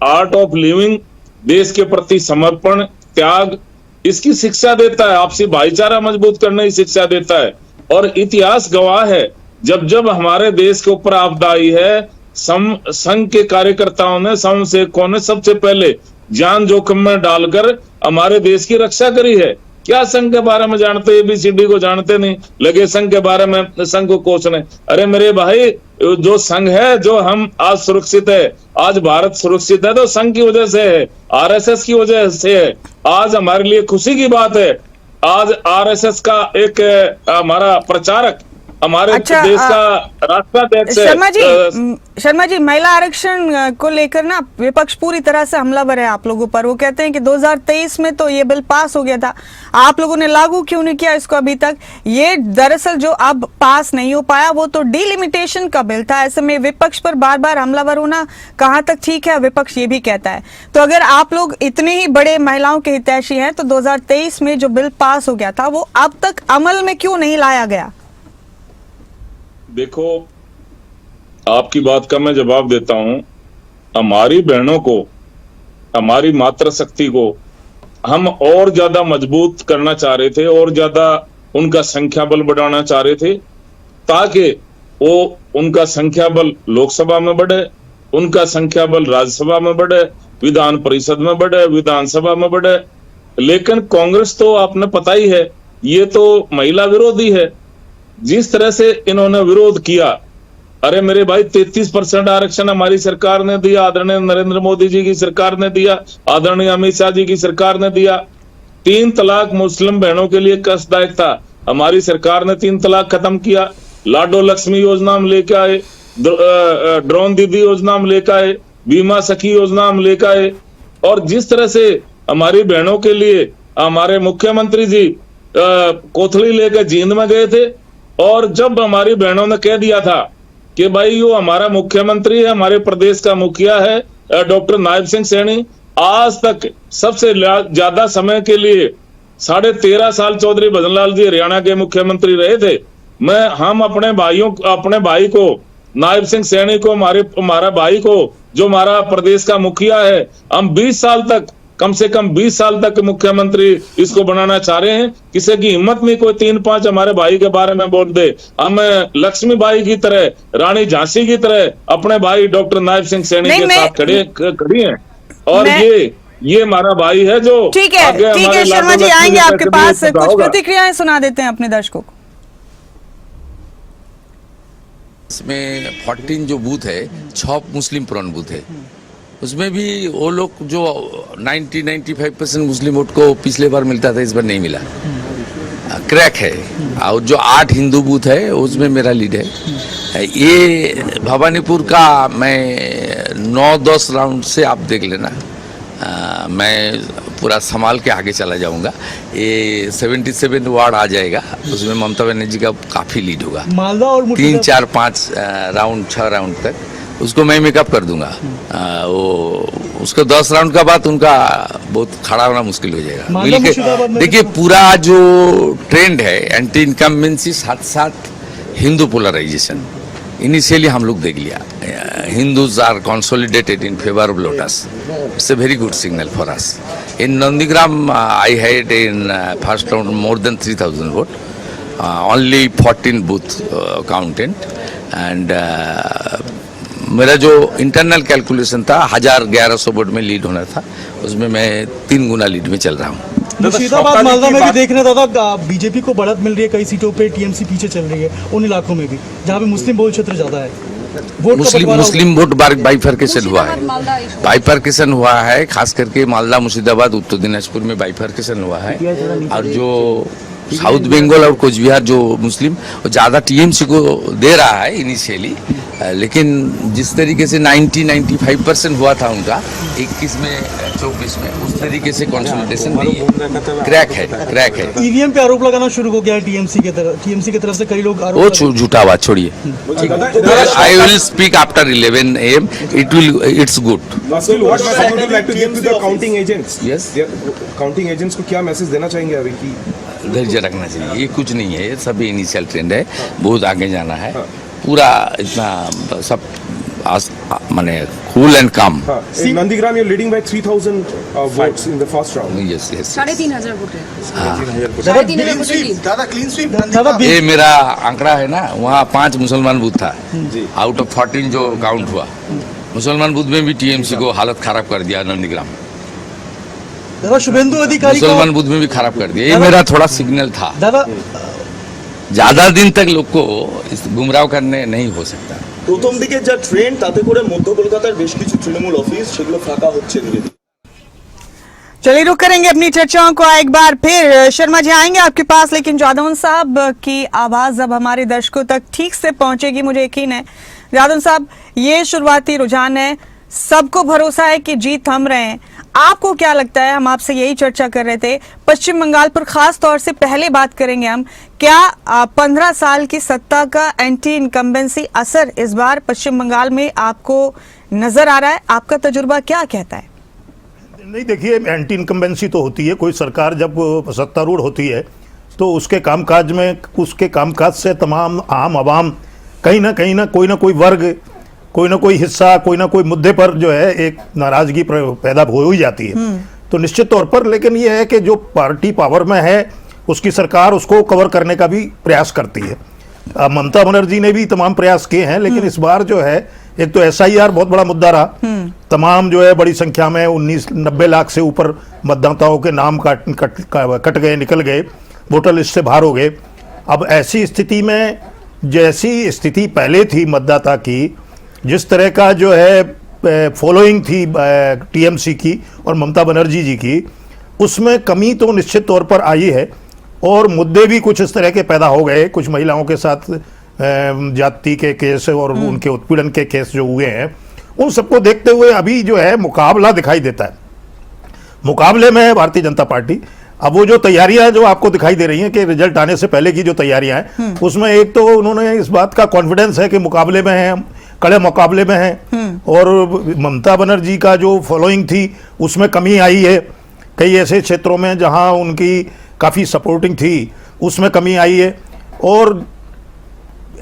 S3: आर्ट ऑफ लिविंग, देश के प्रति समर्पण, त्याग, इसकी शिक्षा देता है। आपसी भाईचारा मजबूत करने की शिक्षा देता है। और इतिहास गवाह है, जब जब हमारे देश के ऊपर आपदा आई है, संघ के कार्यकर्ताओं ने, समसेवकों ने सबसे पहले जान जोखिम में डालकर हमारे देश की रक्षा करी है। क्या संघ के बारे में जानते? एबीसीडी को जानते नहीं, लगे संघ के बारे में संघ को कोसने। अरे मेरे भाई, जो संघ है, जो हम आज सुरक्षित है, आज भारत सुरक्षित है, तो संघ की वजह से है, आरएसएस की वजह से है। आज हमारे लिए खुशी की बात है, आज आरएसएस का एक हमारा प्रचारक हमारे देश का राष्ट्राध्यक्ष
S1: शर्मा जी, महिला आरक्षण को लेकर ना विपक्ष पूरी तरह से हमलावर है आप लोगों पर। वो कहते हैं कि 2023 में तो ये बिल पास हो गया था, आप लोगों ने लागू क्यों नहीं किया इसको अभी तक? ये दरअसल जो अब पास नहीं हो पाया वो तो डिलिमिटेशन का बिल था। ऐसे में विपक्ष पर बार बार हमलावर होना कहाँ तक ठीक है? विपक्ष ये भी कहता है। तो अगर आप लोग इतने ही बड़े महिलाओं के हितैषी हैं, तो 2023 में जो बिल पास हो गया था वो अब तक अमल में क्यों नहीं लाया गया?
S3: देखो, आपकी बात का मैं जवाब देता हूं। हमारी बहनों को, हमारी मातृशक्ति को हम और ज्यादा मजबूत करना चाह रहे थे, और ज्यादा उनका संख्या बल बढ़ाना चाह रहे थे, ताकि वो उनका संख्या बल लोकसभा में बढ़े, उनका संख्या बल राज्यसभा में बढ़े, विधान परिषद में बढ़े, विधानसभा में बढ़े। लेकिन कांग्रेस तो आपने पता ही है, ये तो महिला विरोधी है। जिस तरह से इन्होंने विरोध किया, अरे मेरे भाई 33% आरक्षण हमारी सरकार ने दिया, आदरणीय नरेंद्र मोदी जी की सरकार ने दिया, आदरणीय अमित शाह जी की सरकार ने दिया। 3 तलाक मुस्लिम बहनों के लिए कष्टदायक था, हमारी सरकार ने 3 तलाक खत्म किया। लाडो लक्ष्मी योजना हम लेकर आए, ड्रोन दीदी योजना हम लेकर आए, बीमा सखी योजना हम लेकर आए। और जिस तरह से हमारी बहनों के लिए हमारे मुख्यमंत्री जी कोथली लेकर जींद में गए थे, और जब हमारी बहनों ने कह दिया था कि भाई वो हमारा मुख्यमंत्री है, हमारे प्रदेश का मुखिया है डॉक्टर नायब सिंह सैनी, आज तक सबसे ज्यादा समय के लिए 13.5 साल चौधरी भजनलाल जी हरियाणा के मुख्यमंत्री रहे थे। हम अपने भाई को, नायब सिंह सैनी को, हमारा भाई को, जो हमारा प्रदेश का मुखिया है, हम 20 साल तक, कम से कम 20 साल तक मुख्यमंत्री इसको बनाना चाह रहे हैं। किसी की हिम्मत नहीं कोई 3-5 हमारे भाई के बारे में बोल दे। हम लक्ष्मी बाई की तरह, रानी झांसी की तरह अपने भाई डॉक्टर नायब सिंह सैनी के साथ खड़ी हैं। और ये हमारा भाई है जो
S1: ठीक है,
S3: आगे
S1: ठीक है
S3: हमारे
S1: शर्मा जी,
S3: लाडो
S1: आएंगे
S3: लक्ष्मी
S1: आपके
S3: के
S1: पास,
S3: पैसे
S1: कुछ
S3: होगा।
S1: प्रतिक्रियाएं सुना देते हैं अपने दर्शकों को।
S8: इसमें 14 जो बूथ है 6 मुस्लिम प्रॉन बूथ है, उसमें भी वो लोग जो 90-95% मुस्लिम वोट को पिछले बार मिलता था इस बार नहीं मिला, क्रैक है। और जो 8 हिंदू बूथ है उसमें मेरा लीड है। ये भवानीपुर का मैं 9-10 राउंड से आप देख लेना, मैं पूरा संभाल के आगे चला जाऊंगा। ये 77 वार्ड आ जाएगा, उसमें ममता बनर्जी का काफ़ी लीड होगा।
S9: मालदा और
S8: 3, 4, 5 राउंड 6 राउंड तक उसको मैं मेकअप कर दूंगा। वो उसको 10 राउंड का बाद उनका बहुत खड़ा होना मुश्किल हो जाएगा। मिलके देखिए पूरा जो ट्रेंड है एंटी इनकम्बेंसी साथ साथ हिंदू पोलराइजेशन इनिशियली हम लोग देख लिया। Hindus are consolidated in favor of Lotus. It's a very good signal for us. In Nandigram, I had in first round more than 3,000 vote. Only 14 booth counted. And मेरा जो internal calculation था 1100 vote में lead होना था, उसमें मैं 3 गुना lead में चल रहा हूँ।
S9: मुर्शिदाबाद मालदा में भी देख रहे दादा बीजेपी को बढ़त मिल रही है, कई सीटों पे टीएमसी पीछे चल रही है उन इलाकों में भी जहाँ पे मुस्लिम बहुल क्षेत्र ज्यादा है।
S8: मुस्लिम वोट बाइफर्केशन हुआ है, बाइफर्केशन हुआ है, खास करके मालदा मुर्शिदाबाद उत्तर दिनाजपुर में बाइफर्केशन हुआ है। और जो साउथ बंगाल और कोच बिहार जो मुस्लिम ज़्यादा टीएमसी को दे रहा है इनिशियली, लेकिन जिस तरीके से 90-95% हुआ था उनका 21 में 24 में, उस तरीके से कंसोलिडेशन नहीं है, क्रैक है।
S9: ईवीएम पे आरोप लगाना शुरू हो गया है टीएमसी की तरफ से, कई लोग
S8: वो झूठा बात छोड़िए। I will speak after 11 AM, it's good.
S10: Counting agents,
S8: yes,
S10: counting agents को क्या मैसेज देना चाहेंगे अभी की?
S8: धैर्य रखना चाहिए, ये कुछ नहीं है, ये सब इनिशियल ट्रेंड है, बहुत आगे जाना है। पूरा इतना सब माने कूल एंड काम।
S10: Nandigram you leading by 3000 votes in the first round.
S8: Yes
S11: 3,500 vote है।
S10: 3,500 वोट।
S11: दादा क्लीन स्वीप
S8: ये मेरा आंकड़ा है ना, वहाँ 5 मुसलमान बूथ था आउट ऑफ 14 जो काउंट हुआ। मुसलमान बूथ में भी टीएमसी को हालत खराब कर दिया नंदीग्राम।
S9: दादा शुभेंदु अधिकारी
S8: मुसलमान बूथ में भी खराब कर दिया। ये मेरा थोड़ा सिग्नल था।
S9: दादा
S8: ज्यादा दिन तक लोग को गुमराह करने नहीं हो सकता।
S12: প্রথম দিকে যা ট্রেন্ড তাতে করে মধ্য কলকাতার বেশ কিছু তৃণমূল অফিস সেগুলো ফাঁকা হচ্ছে ধীরে ধীরে।
S1: चलिए रुक करेंगे अपनी चर्चाओं को एक बार फिर। शर्मा जी आएंगे आपके पास, लेकिन जादौन साहब की आवाज अब हमारे दर्शकों तक ठीक से पहुंचेगी, मुझे यकीन है। जादौन साहब, ये शुरुआती रुझान है, सबको भरोसा है कि जीत हम रहे हैं। आपको क्या लगता है, हम आपसे यही चर्चा कर रहे थे, पश्चिम बंगाल पर खास तौर से पहले बात करेंगे हम, क्या 15 साल की सत्ता का एंटी इनकम्बेंसी असर इस बार पश्चिम बंगाल में आपको नजर आ रहा है? आपका तजुर्बा क्या कहता है?
S7: नहीं, देखिए एंटी इनकम्बेंसी तो होती है, कोई सरकार जब सत्तारूढ़ होती है तो उसके कामकाज में, उसके कामकाज से तमाम आम आवाम कहीं ना कोई वर्ग, कोई ना कोई हिस्सा, कोई ना कोई मुद्दे पर जो है एक नाराजगी पैदा हो ही जाती है। तो निश्चित तौर पर, लेकिन ये है कि जो पार्टी पावर में है उसकी सरकार उसको कवर करने का भी प्रयास करती है। ममता बनर्जी ने भी तमाम प्रयास किए हैं, लेकिन इस बार जो है एक तो SIR बहुत बड़ा मुद्दा रहा। तमाम जो है बड़ी संख्या में 90 लाख से ऊपर मतदाताओं के नाम कट गए, निकल गए, वोटर लिस्ट से बाहर हो गए। अब ऐसी स्थिति में, जैसी स्थिति पहले थी मतदाता की, जिस तरह का जो है फॉलोइंग थी टीएमसी की और ममता बनर्जी जी की, उसमें कमी तो निश्चित तौर पर आई है। और मुद्दे भी कुछ इस तरह के पैदा हो गए, कुछ महिलाओं के साथ जाति के केस और उनके उत्पीड़न के केस जो हुए हैं, उन सबको देखते हुए अभी जो है मुकाबला दिखाई देता है। मुकाबले में है भारतीय जनता पार्टी। अब वो जो तैयारियां जो आपको दिखाई दे रही हैं कि रिजल्ट आने से पहले की जो तैयारियां हैं, उसमें एक तो उन्होंने इस बात का कॉन्फिडेंस है कि मुकाबले में है, कड़े मुकाबले में है। और ममता बनर्जी का जो फॉलोइंग थी उसमें कमी आई है, कई ऐसे क्षेत्रों में जहां उनकी काफ़ी सपोर्टिंग थी उसमें कमी आई है। और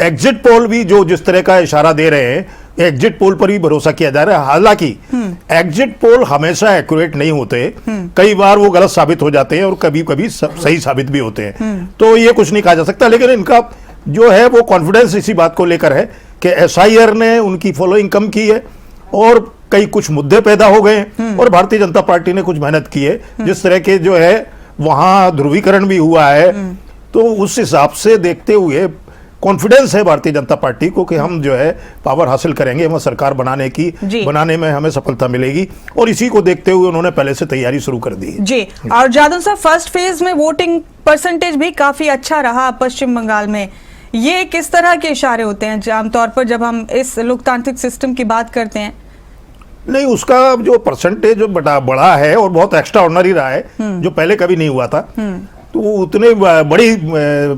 S7: एग्जिट पोल भी जो जिस तरह का इशारा दे रहे हैं, एग्जिट पोल पर ही भरोसा किया जा रहा है। हालांकि एग्जिट पोल हमेशा एक्यूरेट नहीं होते, कई बार वो गलत साबित हो जाते हैं और कभी कभी सही साबित भी होते हैं। तो ये कुछ नहीं कहा जा सकता, लेकिन इनका जो है वो कॉन्फिडेंस इसी बात को लेकर है कि SIR ने उनकी फॉलोइंग कम की है और कई कुछ मुद्दे पैदा हो गए हैं और भारतीय जनता पार्टी ने कुछ मेहनत की है। जिस तरह के जो है वहां ध्रुवीकरण भी हुआ है, तो उस हिसाब से देखते हुए कॉन्फिडेंस है भारतीय जनता पार्टी को कि हम जो है पावर हासिल करेंगे, हम सरकार बनाने में हमें सफलता मिलेगी, और इसी को देखते हुए उन्होंने पहले से तैयारी शुरू कर दी है।
S1: जी, और जादव साहब, फर्स्ट फेज में वोटिंग परसेंटेज भी काफी अच्छा रहा पश्चिम बंगाल में। ये किस तरह के इशारे होते हैं आमतौर पर जब हम इस लोकतांत्रिक सिस्टम की बात करते हैं?
S7: नहीं, उसका जो परसेंटेज जो बड़ा है और बहुत एक्स्ट्रा ऑर्डिनरी रहा है, जो पहले कभी नहीं हुआ था, तो उतने बड़ी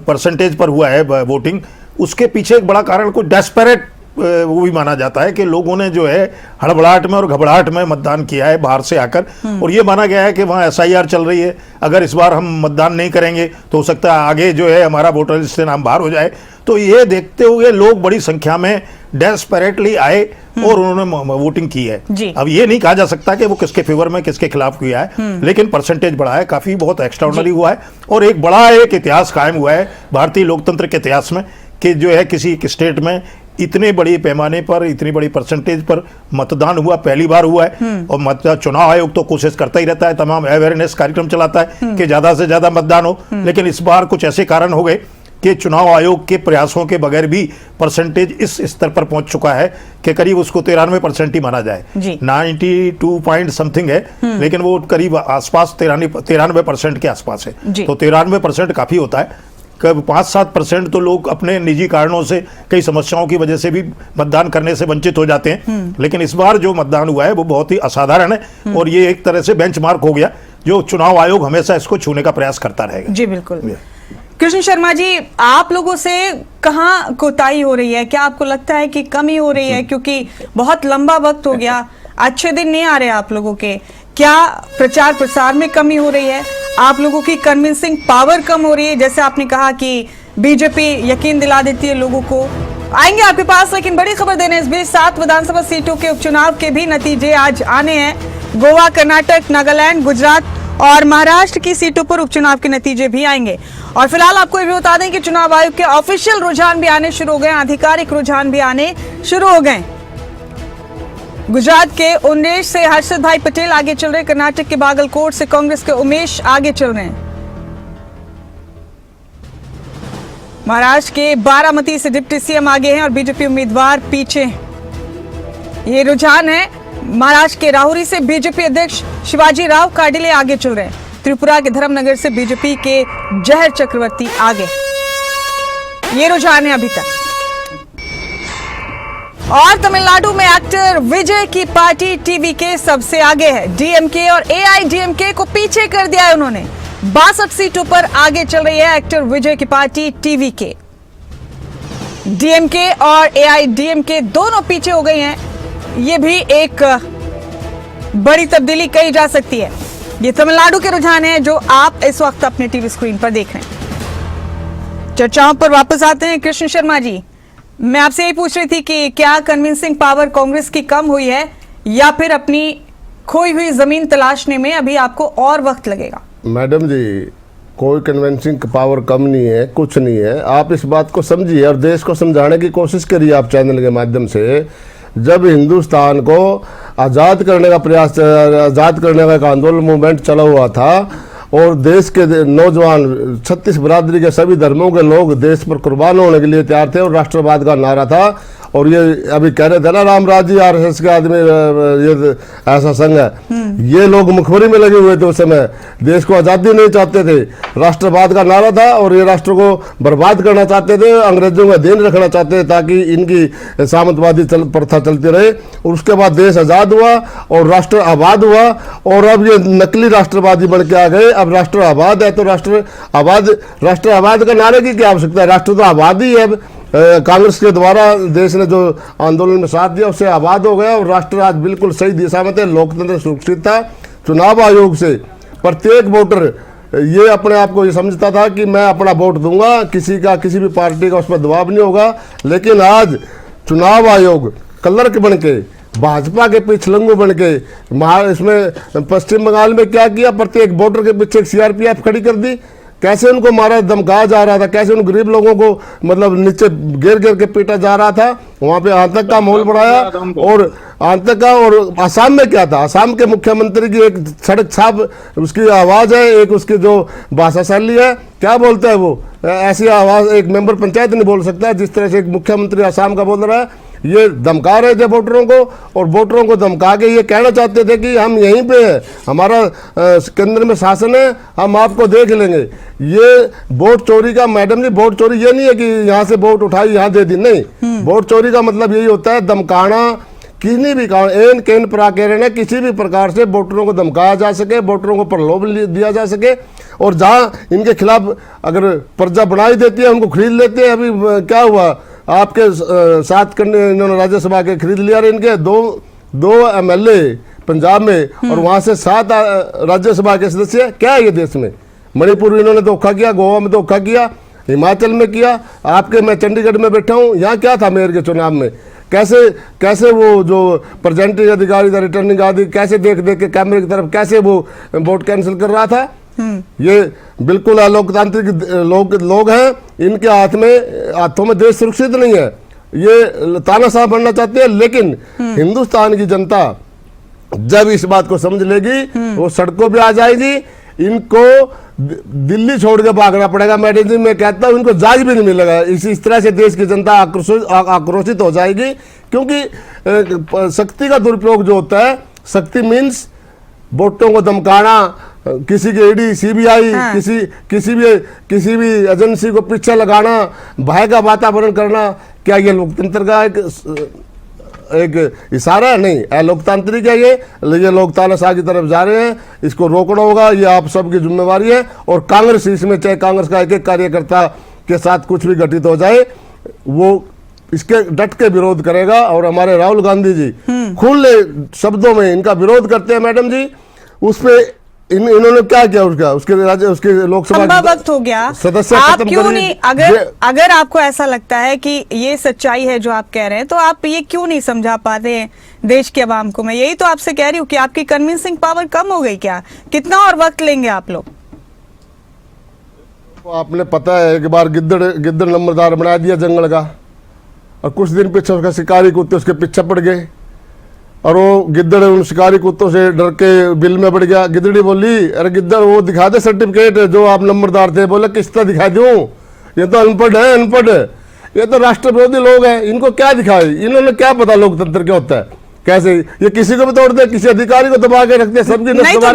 S7: परसेंटेज पर हुआ है वोटिंग। उसके पीछे एक बड़ा कारण कुछ डेस्परेट वो भी माना जाता है कि लोगों ने जो है हड़बड़ाहट में और घबराहट में मतदान किया है बाहर से आकर, और ये माना गया है कि वहाँ SIR चल रही है, अगर इस बार हम मतदान नहीं करेंगे तो हो सकता है आगे जो है हमारा वोटर लिस्ट से नाम बाहर हो जाए। तो ये देखते हुए लोग बड़ी संख्या में डेस्परेटली आए और उन्होंने वोटिंग की है। अब ये नहीं कहा जा सकता कि वो किसके फेवर में किसके खिलाफ किया है, लेकिन परसेंटेज बढ़ा है, काफी बहुत एक्स्ट्राऑर्डिनरी हुआ है, और एक बड़ा एक इतिहास कायम हुआ है भारतीय लोकतंत्र के इतिहास में कि जो है किसी स्टेट में इतने बड़े पैमाने पर इतनी बड़ी परसेंटेज पर मतदान हुआ, पहली बार हुआ है। और चुनाव आयोग तो कोशिश करता ही रहता है, तमाम अवेयरनेस कार्यक्रम चलाता है कि ज्यादा से ज्यादा मतदान हो, लेकिन इस बार कुछ ऐसे कारण हो गए कि चुनाव आयोग के प्रयासों के बगैर भी परसेंटेज इस स्तर पर पहुंच चुका है कि करीब उसको 93% ही माना जाए। 92 पॉइंट समथिंग है, लेकिन वो करीब आसपास 93% के आसपास है। तो 93% काफी होता है। 5-7% तो लोग अपने निजी कारणों से, कई समस्याओं की वजह से भी मतदान करने से वंचित हो जाते हैं, लेकिन इस बार जो मतदान हुआ है वो बहुत ही असाधारण है, और ये एक तरह से बेंचमार्क हो गया जो चुनाव आयोग हमेशा इसको छूने का प्रयास करता रहेगा।
S1: जी बिल्कुल। कृष्ण शर्मा जी, आप लोगों से कहाँ कोताही हो रही है? क्या आपको लगता है कि कमी हो रही है? क्योंकि बहुत लंबा वक्त हो गया, अच्छे दिन नहीं आ रहे आप लोगों के। क्या प्रचार प्रसार में कमी हो रही है? आप लोगों की कन्विंसिंग पावर कम हो रही है? जैसे आपने कहा कि बीजेपी यकीन दिला देती है लोगों को। आएंगे आपके पास, लेकिन बड़ी खबर देने इस बीच 7 विधानसभा सीटों के उपचुनाव के भी नतीजे आज आने हैं। गोवा, कर्नाटक, नागालैंड, गुजरात और महाराष्ट्र की सीटों पर उपचुनाव के नतीजे भी आएंगे। और फिलहाल आपको ये भी बता दें कि चुनाव आयोग के ऑफिशियल रुझान भी आने शुरू हो गए, आधिकारिक रुझान भी आने शुरू हो गए। गुजरात के उन्नीस से हर्षद भाई पटेल आगे चल रहे, कर्नाटक के बागलकोट से कांग्रेस के उमेश आगे चल रहे हैं, महाराष्ट्र के बारामती से डिप्टी सीएम आगे हैं और बीजेपी उम्मीदवार पीछे। ये रुझान है। महाराष्ट्र के राहुरी से बीजेपी अध्यक्ष शिवाजी राव काडिले आगे चल रहे हैं, त्रिपुरा के धर्मनगर से बीजेपी के जहर चक्रवर्ती आगे। ये रुझान है अभी तक। और तमिलनाडु में एक्टर विजय की पार्टी टीवीके सबसे आगे है। डीएमके और एआईडीएमके को पीछे कर दिया है उन्होंने। 62 सीटों पर आगे चल रही है एक्टर विजय की पार्टी टीवीके। डीएमके और एआईडीएमके दोनों पीछे हो गई हैं। ये भी एक बड़ी तब्दीली कही जा सकती है। ये तमिलनाडु के रुझान है जो आप इस वक्त अपने टीवी स्क्रीन पर देख रहे हैं। चर्चाओं पर वापस आते हैं। कृष्ण शर्मा जी, मैं आपसे यही पूछ रही थी कि क्या कन्विंसिंग पावर कांग्रेस की कम हुई है या फिर अपनी खोई हुई जमीन तलाशने में अभी आपको और वक्त लगेगा?
S4: मैडम जी, कोई कन्विंसिंग पावर कम नहीं है, कुछ नहीं है। आप इस बात को समझिए और देश को समझाने की कोशिश करिए आप चैनल के माध्यम से। जब हिंदुस्तान को आज़ाद करने का प्रयास, आज़ाद करने का एक आंदोलन मूवमेंट चला हुआ था और देश के नौजवान 36 बरादरी के सभी धर्मों के लोग देश पर कुर्बान होने के लिए तैयार थे और राष्ट्रवाद का नारा था। और ये अभी कह रहे थे ना रामराज जी आरएसएस के आदमी, ये ऐसा संघ है, ये लोग मुखबरी में लगे हुए थे उस समय। देश को आज़ादी नहीं चाहते थे, राष्ट्रवाद का नारा था और ये राष्ट्र को बर्बाद करना चाहते थे, अंग्रेजों का देन रखना चाहते थे ताकि इनकी सामंतवादी प्रथा चलती रहे। और उसके बाद देश आज़ाद हुआ और राष्ट्र आबाद हुआ और अब ये नकली राष्ट्रवादी बन के आ गए। अब राष्ट्र आबाद है तो राष्ट्र आबाद का नारे की क्या आवश्यकता है? राष्ट्र तो आबाद ही है। कांग्रेस के द्वारा देश ने जो आंदोलन में साथ दिया उससे आबाद हो गया और राष्ट्र आज बिल्कुल सही दिशा में थे। लोकतंत्र सुरक्षित था। चुनाव आयोग से प्रत्येक वोटर ये अपने आप को ये समझता था कि मैं अपना वोट दूंगा, किसी भी पार्टी का उस पर दबाव नहीं होगा। लेकिन आज चुनाव आयोग क्लर्क बन के, भाजपा के पिछलंगू बन के, इसमें पश्चिम बंगाल में क्या किया, प्रत्येक वोटर के पीछे एक सीआरपीएफ खड़ी कर दी कैसे उनको मारा धमकाया जा रहा था, कैसे उन गरीब लोगों को मतलब नीचे गिर गिर के पीटा जा रहा था, वहां पे आतंक का माहौल बढ़ाया। और आतंक का, और आसाम में क्या था, आसाम के मुख्यमंत्री की एक सड़क छाप उसकी आवाज है, एक उसकी जो भाषा शैली है, क्या बोलता है वो, ऐसी आवाज एक मेंबर पंचायत नहीं बोल सकता जिस तरह से एक मुख्यमंत्री आसाम का बोल रहा है। ये धमका रहे थे वोटरों को, और वोटरों को धमका के ये कहना चाहते थे कि हम यहीं पे हैं, हमारा केंद्र में शासन है, हम आपको देख लेंगे। ये वोट चोरी का, मैडम जी, वोट चोरी ये नहीं है कि यहाँ से वोट उठाई यहाँ दे दी, नहीं। वोट चोरी का मतलब यही होता है धमकाना, किसी भी कारण एन केन प्राकेरण, किसी भी प्रकार से वोटरों को धमकाया जा सके, वोटरों को प्रलोभ दिया जा सके, और जहाँ इनके खिलाफ अगर प्रजा बनाई देती है उनको खरीद लेते हैं। अभी क्या हुआ, आपके 7 इन्होंने राज्यसभा के खरीद लिया, और इनके दो MLA पंजाब में, और वहां से 7 राज्यसभा के सदस्य। क्या है ये देश में? मणिपुर इन्होंने धोखा किया, गोवा में धोखा किया, हिमाचल में किया, आपके मैं चंडीगढ़ में बैठा हूँ, यहाँ क्या था मेयर के चुनाव में, कैसे वो जो प्रेजेंटिंग अधिकारी था, रिटर्निंग अधिकारी, कैसे देख देख के कैमरे की तरफ कैसे वो वोट कैंसिल कर रहा था। ये बिल्कुल अलोकतांत्रिक लोग हैं, इनके हाथों में देश सुरक्षित नहीं है, ये तानाशाह बनना चाहते हैं। लेकिन हिंदुस्तान की जनता जब इस बात को समझ लेगी वो सड़कों पे आ जाएगी। इनको दिल्ली छोड़ के भागना पड़ेगा मैडम जी, मैं कहता हूं इनको जाग भी नहीं मिलेगा। इस तरह से देश की जनता आक्रोशित हो जाएगी, क्योंकि शक्ति का दुरुपयोग जो होता है, शक्ति मीन्स वोटों को धमकाना, किसी की ईडी CBI, किसी भी एजेंसी को पीछे लगाना, भय का वातावरण करना, क्या ये लोकतंत्र का एक इशारा है? नहीं, अलोकतांत्रिक है ये लोग तानाशाह की तरफ जा रहे हैं, इसको रोकना होगा, ये आप सबकी जिम्मेवारी है। और कांग्रेस इसमें, चाहे कांग्रेस का एक कार्यकर्ता के साथ कुछ भी घटित हो जाए, वो इसके डट के विरोध करेगा। और हमारे राहुल गांधी जी खुले शब्दों में इनका विरोध करते हैं मैडम जी। उस पे इन्होंने क्या किया, उसके लोकसभा
S1: वक्त हो गया,
S4: सदस्य
S1: आप
S4: खत्म
S1: क्यों
S4: करिए।
S1: नहीं, अगर आपको ऐसा लगता है कि ये सच्चाई है जो आप कह रहे हैं, तो आप ये क्यों नहीं समझा पाते हैं देश के अवाम को? मैं यही तो आपसे कह रही हूँ कि आपकी कन्विंसिंग पावर कम हो गई क्या? कितना और वक्त लेंगे आप लोग?
S4: आपने पता है एक बार गिद्दड़ नंबरदार बना दिया जंगल का, और कुछ दिन पीछे उसका शिकारी कुत्ते उसके पीछे पड़ गए, और वो गिद्दड़ उन शिकारी कुत्तों से डर के बिल में पड़ गया। गिद्दड़ी बोली, अरे गिद्दड़ वो दिखा दे सर्टिफिकेट जो आप नंबरदार थे। बोले किस तरह दिखा दूं, ये तो अनपढ़ है, ये तो राष्ट्र विरोधी लोग हैं, इनको क्या दिखाए, इन्होंने क्या पता लोकतंत्र क्या होता है, कैसे ये किसी को भी तोड़ दे, किसी अधिकारी को दबा के रखते, सबकी
S1: नहीं तो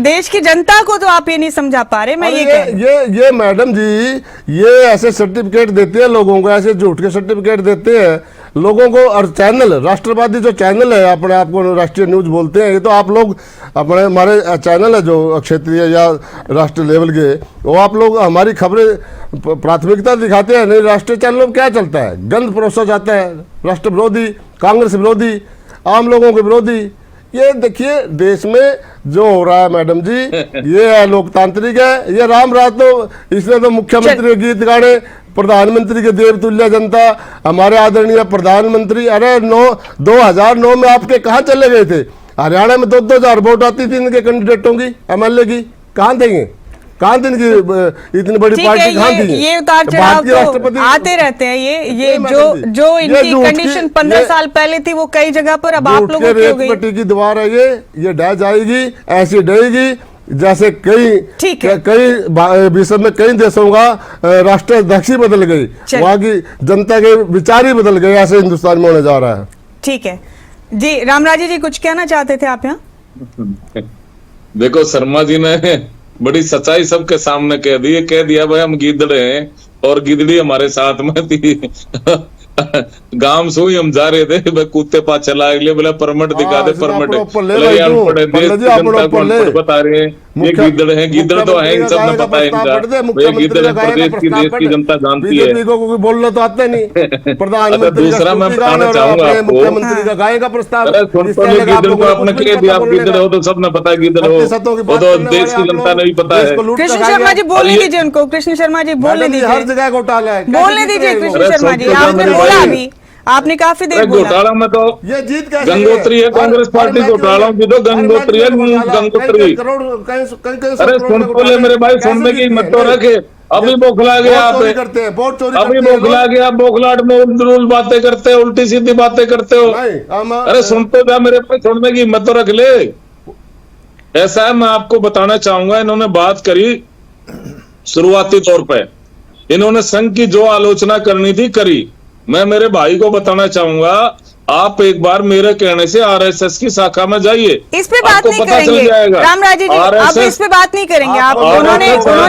S1: देश की जनता को तो आप ये नहीं समझा पा रहे। मैं
S4: ये मैडम जी, ये ऐसे सर्टिफिकेट देते हैं लोगों को, ऐसे झूठ के सर्टिफिकेट देते हैं लोगों को। और चैनल, राष्ट्रवादी जो चैनल है, अपने आप को राष्ट्रीय न्यूज बोलते हैं, ये तो आप लोग अपने, हमारे चैनल है जो क्षेत्रीय या राष्ट्रीय लेवल के, वो आप लोग हमारी खबरें प्राथमिकता दिखाते हैं। नहीं, राष्ट्रीय चैनलों में क्या चलता है, गंद परोसा जाता है, राष्ट्र विरोधी, कांग्रेस विरोधी, आम लोगों के विरोधी। ये देखिए देश में जो हो रहा है मैडम जी, ये है लोकतांत्रिक है। ये राम राज तो इसने तो मुख्यमंत्री के गीत गाने, प्रधानमंत्री के देवतुल्य जनता, हमारे आदरणीय प्रधानमंत्री। अरे 2009 में आपके कहाँ चले गए थे? हरियाणा में 2-2 हजार वोट आती थी इनके कैंडिडेटों की, MLA की, कहाँ थे? कहाँ थी इनकी इतनी बड़ी पार्टी, कहाँ थी?
S1: ये उतार चढ़ाव तो आते रहते हैं। ये जो इनकी कंडीशन 15 साल पहले थी वो कई जगह पर अब आप लोगों की हो गई।
S4: की दीवार है ये ढह जाएगी, ऐसी ढहेगी जैसे कई विश्व में कई देशों का राष्ट्राध्यक्ष ही बदल गई, वहाँ की जनता के विचार ही बदल गए, ऐसे हिंदुस्तान में होने जा रहा है।
S1: ठीक है जी, रामराजी जी कुछ कहना चाहते थे आप यहाँ?
S3: देखो शर्मा जी ने बड़ी सच्चाई सबके सामने कह दिया भाई हम गिद्दड़ हैं और गिद्दड़ी हमारे साथ में थी। गांव से ही हम जा रहे थे, भाई कुत्ते पास चला गए, बोला परमिट दिखा दे, परमिट बता रहे हैं ये गिद्दड़ है, गिद्दड़ तो है, इन सब ने पता है इनका, गिद्दड़ प्रदेश की देश की जनता जानती है।
S4: बोलना तो आता नहीं। प्रधानमंत्री
S3: दूसरा मैं बताना चाहूंगा आपको,
S4: मुख्यमंत्री का गाय का प्रस्ताव,
S3: गिद्दड़ को आपने कह दिया, आप गिद्दड़ हो तो सबने पता है गिद्दड़ हो, वो तो देश की जनता ने भी पता है।
S1: कृष्ण शर्मा जी बोलने दीजिए उनको, कृष्ण शर्मा जी बोलने दीजिए,
S4: हर जगह घोटाला है,
S1: बोलने दीजिए कृष्ण शर्मा जी। आपने बोला अभी, आपने काफी देर बोला।
S3: घोटाला में तो
S4: ये जीत कैसे
S3: गंगोत्री है, कांग्रेस पार्टी घोटाला की तो गंगोत्री है, गंगोत्री। अरे सुन तो ले मेरे भाई, सुनने की हिम्मत तो रखे। अभी बौखला गया आप, अभी बौखला गया, बौखलाट में उल्टी बातें करते हो, उल्टी सीधी बातें करते हो। अरे सुन तो जा मेरे भाई, सुनने की हिम्मत तो रख ले। ऐसा है, मैं आपको बताना चाहूंगा, इन्होंने बात करी शुरुआती तौर पे, इन्होंने संघ की जो आलोचना करनी थी करी। मैं मेरे भाई को बताना चाहूंगा, आप एक बार मेरे कहने से आरएसएस की शाखा में जाइए,
S1: इस पे बात नहीं करेंगे रामराजी जी, अब इस पे बात नहीं करेंगे आप। उन्होंने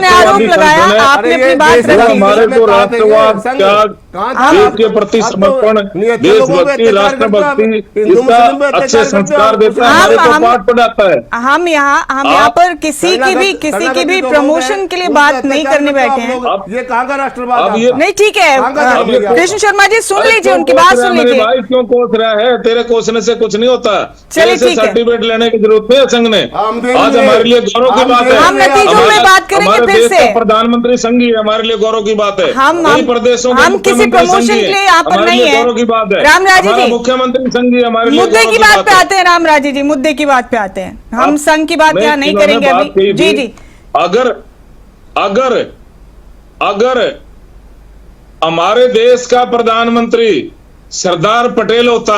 S1: आरोप लगाया, आपने अपनी बात रखी।
S3: हमारे को राष्ट्रवाद, त्याग, देश के प्रति समर्पण, देशभक्ति, राष्ट्रभक्ति, इसका अच्छे संस्कार देता है, हमारे को पाठ पढ़ाता है।
S1: हम यहाँ पर किसी की भी प्रमोशन के लिए बात नहीं करने बैठे हैं।
S4: ये कहाँ का राष्ट्रवाद?
S1: नहीं ठीक है, कृष्ण शर्मा जी सुन लीजिए, उनकी बात सुन लीजिए।
S3: भाई क्यों कोस रहा है? तेरे कोसने से कुछ नहीं होता।
S1: चलिए ठीक है,
S3: सर्टिफिकेट लेने की जरूरत नहीं है संघ ने। आज हमारे लिए गौरव की बात है,
S1: हम नतीजों में बात करेंगे फिर से।
S3: प्रधानमंत्री संघ ही हमारे लिए गौरव की बात है।
S1: हम किसी प्रमोशन के लिए यहाँ पर नहीं है।
S3: गौरव की बात है,
S1: रामराजी जी,
S3: मुख्यमंत्री संघ ही हमारे लिए
S1: मुद्दे की बात पे आते हैं। रामराजी जी मुद्दे की बात पे आते हैं, हम संघ की बात यहाँ नहीं करेंगे अभी। जी जी,
S3: अगर हमारे देश का प्रधानमंत्री सरदार पटेल होता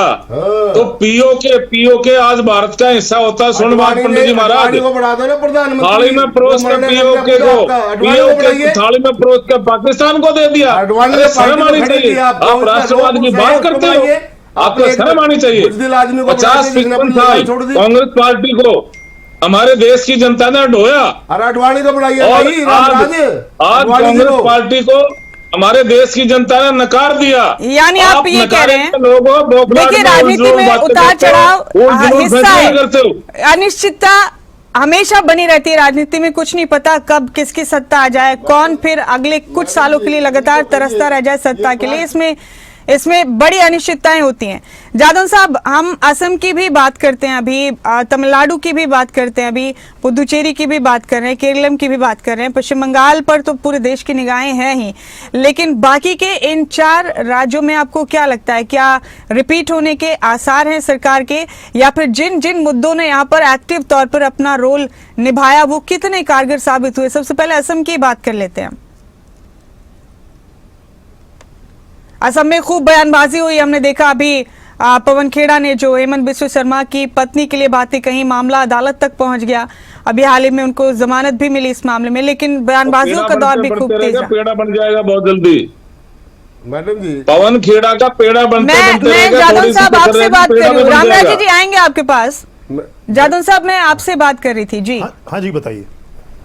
S3: तो पीओके आज भारत का हिस्सा होता। सुन बात पंडित जी महाराज, थाली में परोस के पीओके को थाली में परोस के पाकिस्तान को दे दिया। अरे शर्म आनी चाहिए, आप राष्ट्रवाद की बात करते हो, आपको शर्म आनी चाहिए। 50-55 साल कांग्रेस पार्टी को हमारे देश की जनता ने ढोया,
S4: अडवाणी को बढ़ाइए।
S3: आज कांग्रेस पार्टी को हमारे देश की जनता ने नकार दिया।
S1: यानी आप ये कह रहे हैं, देखिए राजनीति में उतार चढ़ाव हिस्सा है, अनिश्चितता हमेशा बनी रहती है राजनीति में। कुछ नहीं पता कब किसकी सत्ता आ जाए, कौन फिर अगले कुछ सालों के लिए लगातार तरसता रह जाए सत्ता के लिए। इसमें बड़ी अनिश्चितताएं होती हैं। जादव साहब, हम असम की भी बात करते हैं अभी, तमिलनाडु की भी बात करते हैं अभी, पुदुचेरी की भी बात कर रहे हैं, केरलम की भी बात कर रहे हैं, पश्चिम बंगाल पर तो पूरे देश की निगाहें हैं ही, लेकिन बाकी के इन 4 राज्यों में आपको क्या लगता है, क्या रिपीट होने के आसार हैं सरकार के, या फिर जिन जिन मुद्दों ने यहाँ पर एक्टिव तौर पर अपना रोल निभाया वो कितने कारगर साबित हुए? सबसे पहले असम की बात कर लेते हैं। असम में खूब बयानबाजी हुई, हमने देखा अभी पवन खेड़ा ने जो हेमंत बिस्व शर्मा की पत्नी के लिए बातें कही, मामला अदालत तक पहुंच गया। अभी हाल ही में उनको जमानत भी मिली इस मामले में, लेकिन बयानबाजियों का दौर भी खूब तेज है।
S3: पेड़ा बन जाएगा बहुत जल्दी
S4: मैडम जी,
S3: पवन खेड़ा का पेड़ा बनते
S1: मैं जादव साहब आपसे बात कर रही हूँ, रामराजी जी आएंगे आपके पास। जादव साहब मैं आपसे बात कर रही थी जी।
S7: हाँ जी बताइए।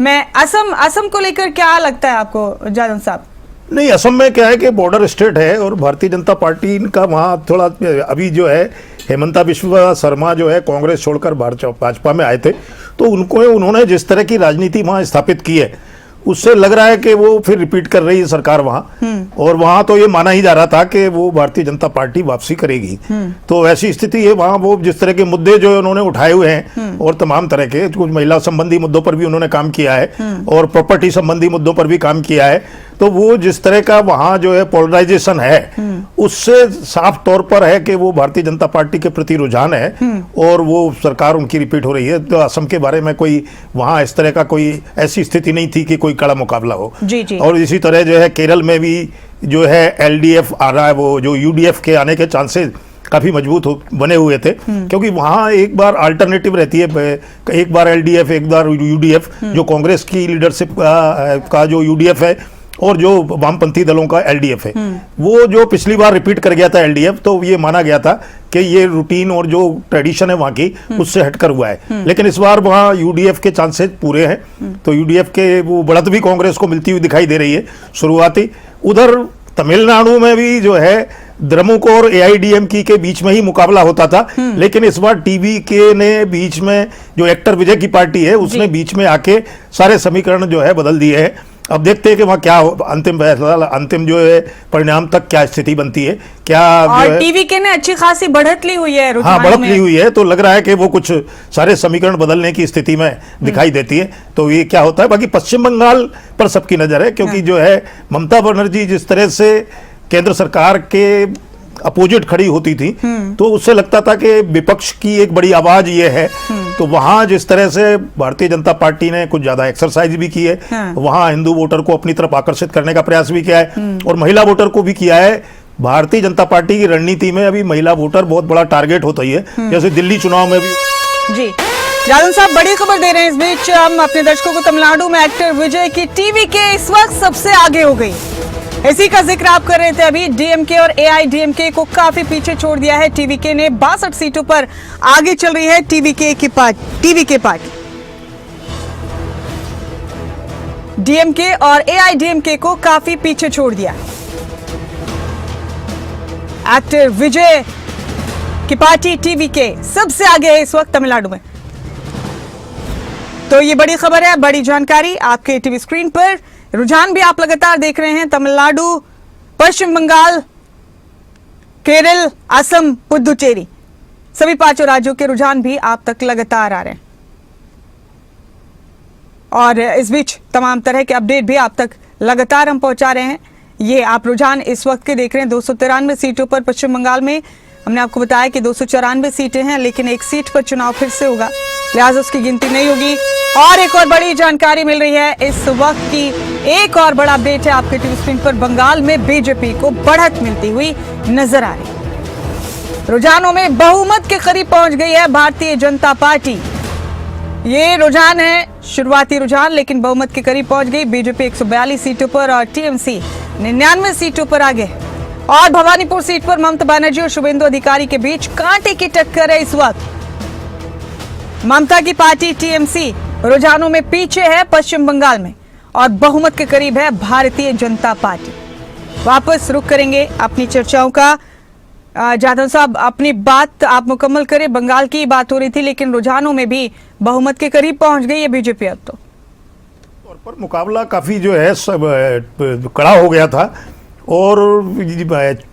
S1: मैं असम को लेकर क्या लगता है आपको जादव साहब?
S7: नहीं, असम में क्या है कि बॉर्डर स्टेट है और भारतीय जनता पार्टी का वहाँ थोड़ा अभी जो है हेमंता बिस्व शर्मा जो है कांग्रेस छोड़कर भाजपा में आए थे, तो उन्होंने जिस तरह की राजनीति वहाँ स्थापित की है उससे लग रहा है कि वो फिर रिपीट कर रही है सरकार वहाँ, और वहाँ तो ये माना ही जा रहा था कि वो भारतीय जनता पार्टी वापसी करेगी। तो ऐसी स्थिति है वहाँ। वो जिस तरह के मुद्दे जो उन्होंने उठाए हुए हैं और तमाम तरह के कुछ महिला संबंधी मुद्दों पर भी उन्होंने काम किया है और प्रॉपर्टी संबंधी मुद्दों पर भी काम किया है, तो वो जिस तरह का वहाँ जो है पोलराइजेशन है उससे साफ तौर पर है कि वो भारतीय जनता पार्टी के प्रति रुझान है और वो सरकार उनकी रिपीट हो रही है। तो असम के बारे में कोई वहाँ इस तरह का कोई ऐसी स्थिति नहीं थी कि कोई कड़ा मुकाबला हो।
S1: जी।
S7: और इसी तरह जो है केरल में भी जो है एलडीएफ आ रहा है, वो जो यूडीएफ के आने के चांसेस काफी मजबूत बने हुए थे, क्योंकि वहां एक बार अल्टरनेटिव रहती है, एक बार एलडीएफ एक बार यूडीएफ, जो कांग्रेस की लीडरशिप का जो यूडीएफ है और जो वामपंथी दलों का एलडीएफ है, वो जो पिछली बार रिपीट कर गया था एलडीएफ, तो ये माना गया था कि ये रूटीन और जो ट्रेडिशन है वहाँ की उससे हटकर हुआ है। लेकिन इस बार वहाँ यूडीएफ के चांसेस पूरे हैं, तो यूडीएफ के वो बढ़त भी कांग्रेस को मिलती हुई दिखाई दे रही है शुरुआती। उधर तमिलनाडु में भी जो है द्रमुक और एआईडीएमके के बीच में ही मुकाबला होता था, लेकिन इस बार टीवीके ने बीच में, जो एक्टर विजय की पार्टी है उसने बीच में आके सारे समीकरण जो है बदल दिए हैं। अब देखते हैं कि वहाँ क्या अंतिम फैसला, अंतिम जो है परिणाम तक क्या स्थिति बनती है। क्या
S1: और टीवीके ने अच्छी खासी बढ़त ली हुई है,
S7: हाँ बढ़त ली हुई है, तो लग रहा है कि वो कुछ सारे समीकरण बदलने की स्थिति में दिखाई देती है। तो ये क्या होता है, बाकी पश्चिम बंगाल पर सबकी नजर है, क्योंकि जो है ममता बनर्जी जिस तरह से केंद्र सरकार के अपोजिट खड़ी होती थी तो उससे लगता था कि विपक्ष की एक बड़ी आवाज ये है। तो वहां जिस तरह से भारतीय जनता पार्टी ने कुछ ज्यादा एक्सरसाइज भी की है, वहां हिंदू वोटर को अपनी तरफ आकर्षित करने का प्रयास भी किया है और महिला वोटर को भी किया है। भारतीय जनता पार्टी की रणनीति में अभी महिला वोटर बहुत बड़ा टारगेट होता ही है, जैसे दिल्ली चुनाव में भी।
S1: जी जादव साहब बड़ी खबर दे रहे हैं। इस बीच हम अपने दर्शकों को तमिलनाडु में एक्टर विजय की टीवी के इस वक्त सबसे आगे हो गई, इसी का जिक्र आप कर रहे थे अभी। डीएमके और एआईडीएमके को काफी पीछे छोड़ दिया है। टीवीके ने 62 सीटों पर आगे चल रही है टीवीके पार्टी। डीएमके और एआईडीएमके को काफी पीछे छोड़ दिया। एक्टर विजय की पार्टी टीवीके सबसे आगे है इस वक्त तमिलनाडु में। तो ये बड़ी खबर है, बड़ी जानकारी आपके टीवी स्क्रीन पर। रुझान भी आप लगातार देख रहे हैं। तमिलनाडु, पश्चिम बंगाल, केरल, असम, पुदुचेरी, सभी 5 राज्यों के रुझान भी आप तक लगातार आ रहे हैं और इस बीच तमाम तरह के अपडेट भी आप तक लगातार हम पहुंचा रहे हैं। ये आप रुझान इस वक्त के देख रहे हैं। 293 सीटों पर पश्चिम बंगाल में हमने आपको बताया कि 294 सीटें हैं, लेकिन एक सीट पर चुनाव फिर से होगा, लिहाजा उसकी गिनती नहीं होगी। और एक और बड़ी जानकारी मिल रही है इस वक्त की, एक और बड़ा अपडेट है आपके टीवी स्क्रीन पर। बंगाल में बीजेपी को बढ़त मिलती हुई नजर आ रही। रुझानों में बहुमत के करीब पहुंच गई है भारतीय जनता पार्टी। ये रुझान है शुरुआती रुझान, लेकिन बहुमत के करीब पहुंच गई। बीजेपी 142 सीटों पर और टीएमसी 99 सीटों पर आगे है। और भवानीपुर सीट पर ममता बनर्जी और शुभेंदु अधिकारी के बीच कांटे की टक्कर है इस वक्त। ममता की पार्टी टीएमसी रुझानों में पीछे है पश्चिम बंगाल में और बहुमत के करीब है भारतीय जनता पार्टी। वापस रुख करेंगे अपनी चर्चाओं का। जाधव साहब अपनी बात आप मुकम्मल करें। बंगाल की बात हो रही थी, लेकिन रुझानों में भी बहुमत के करीब पहुंच गई है बीजेपी अब तो।
S7: और पर मुकाबला काफी जो है सब कड़ा हो गया था और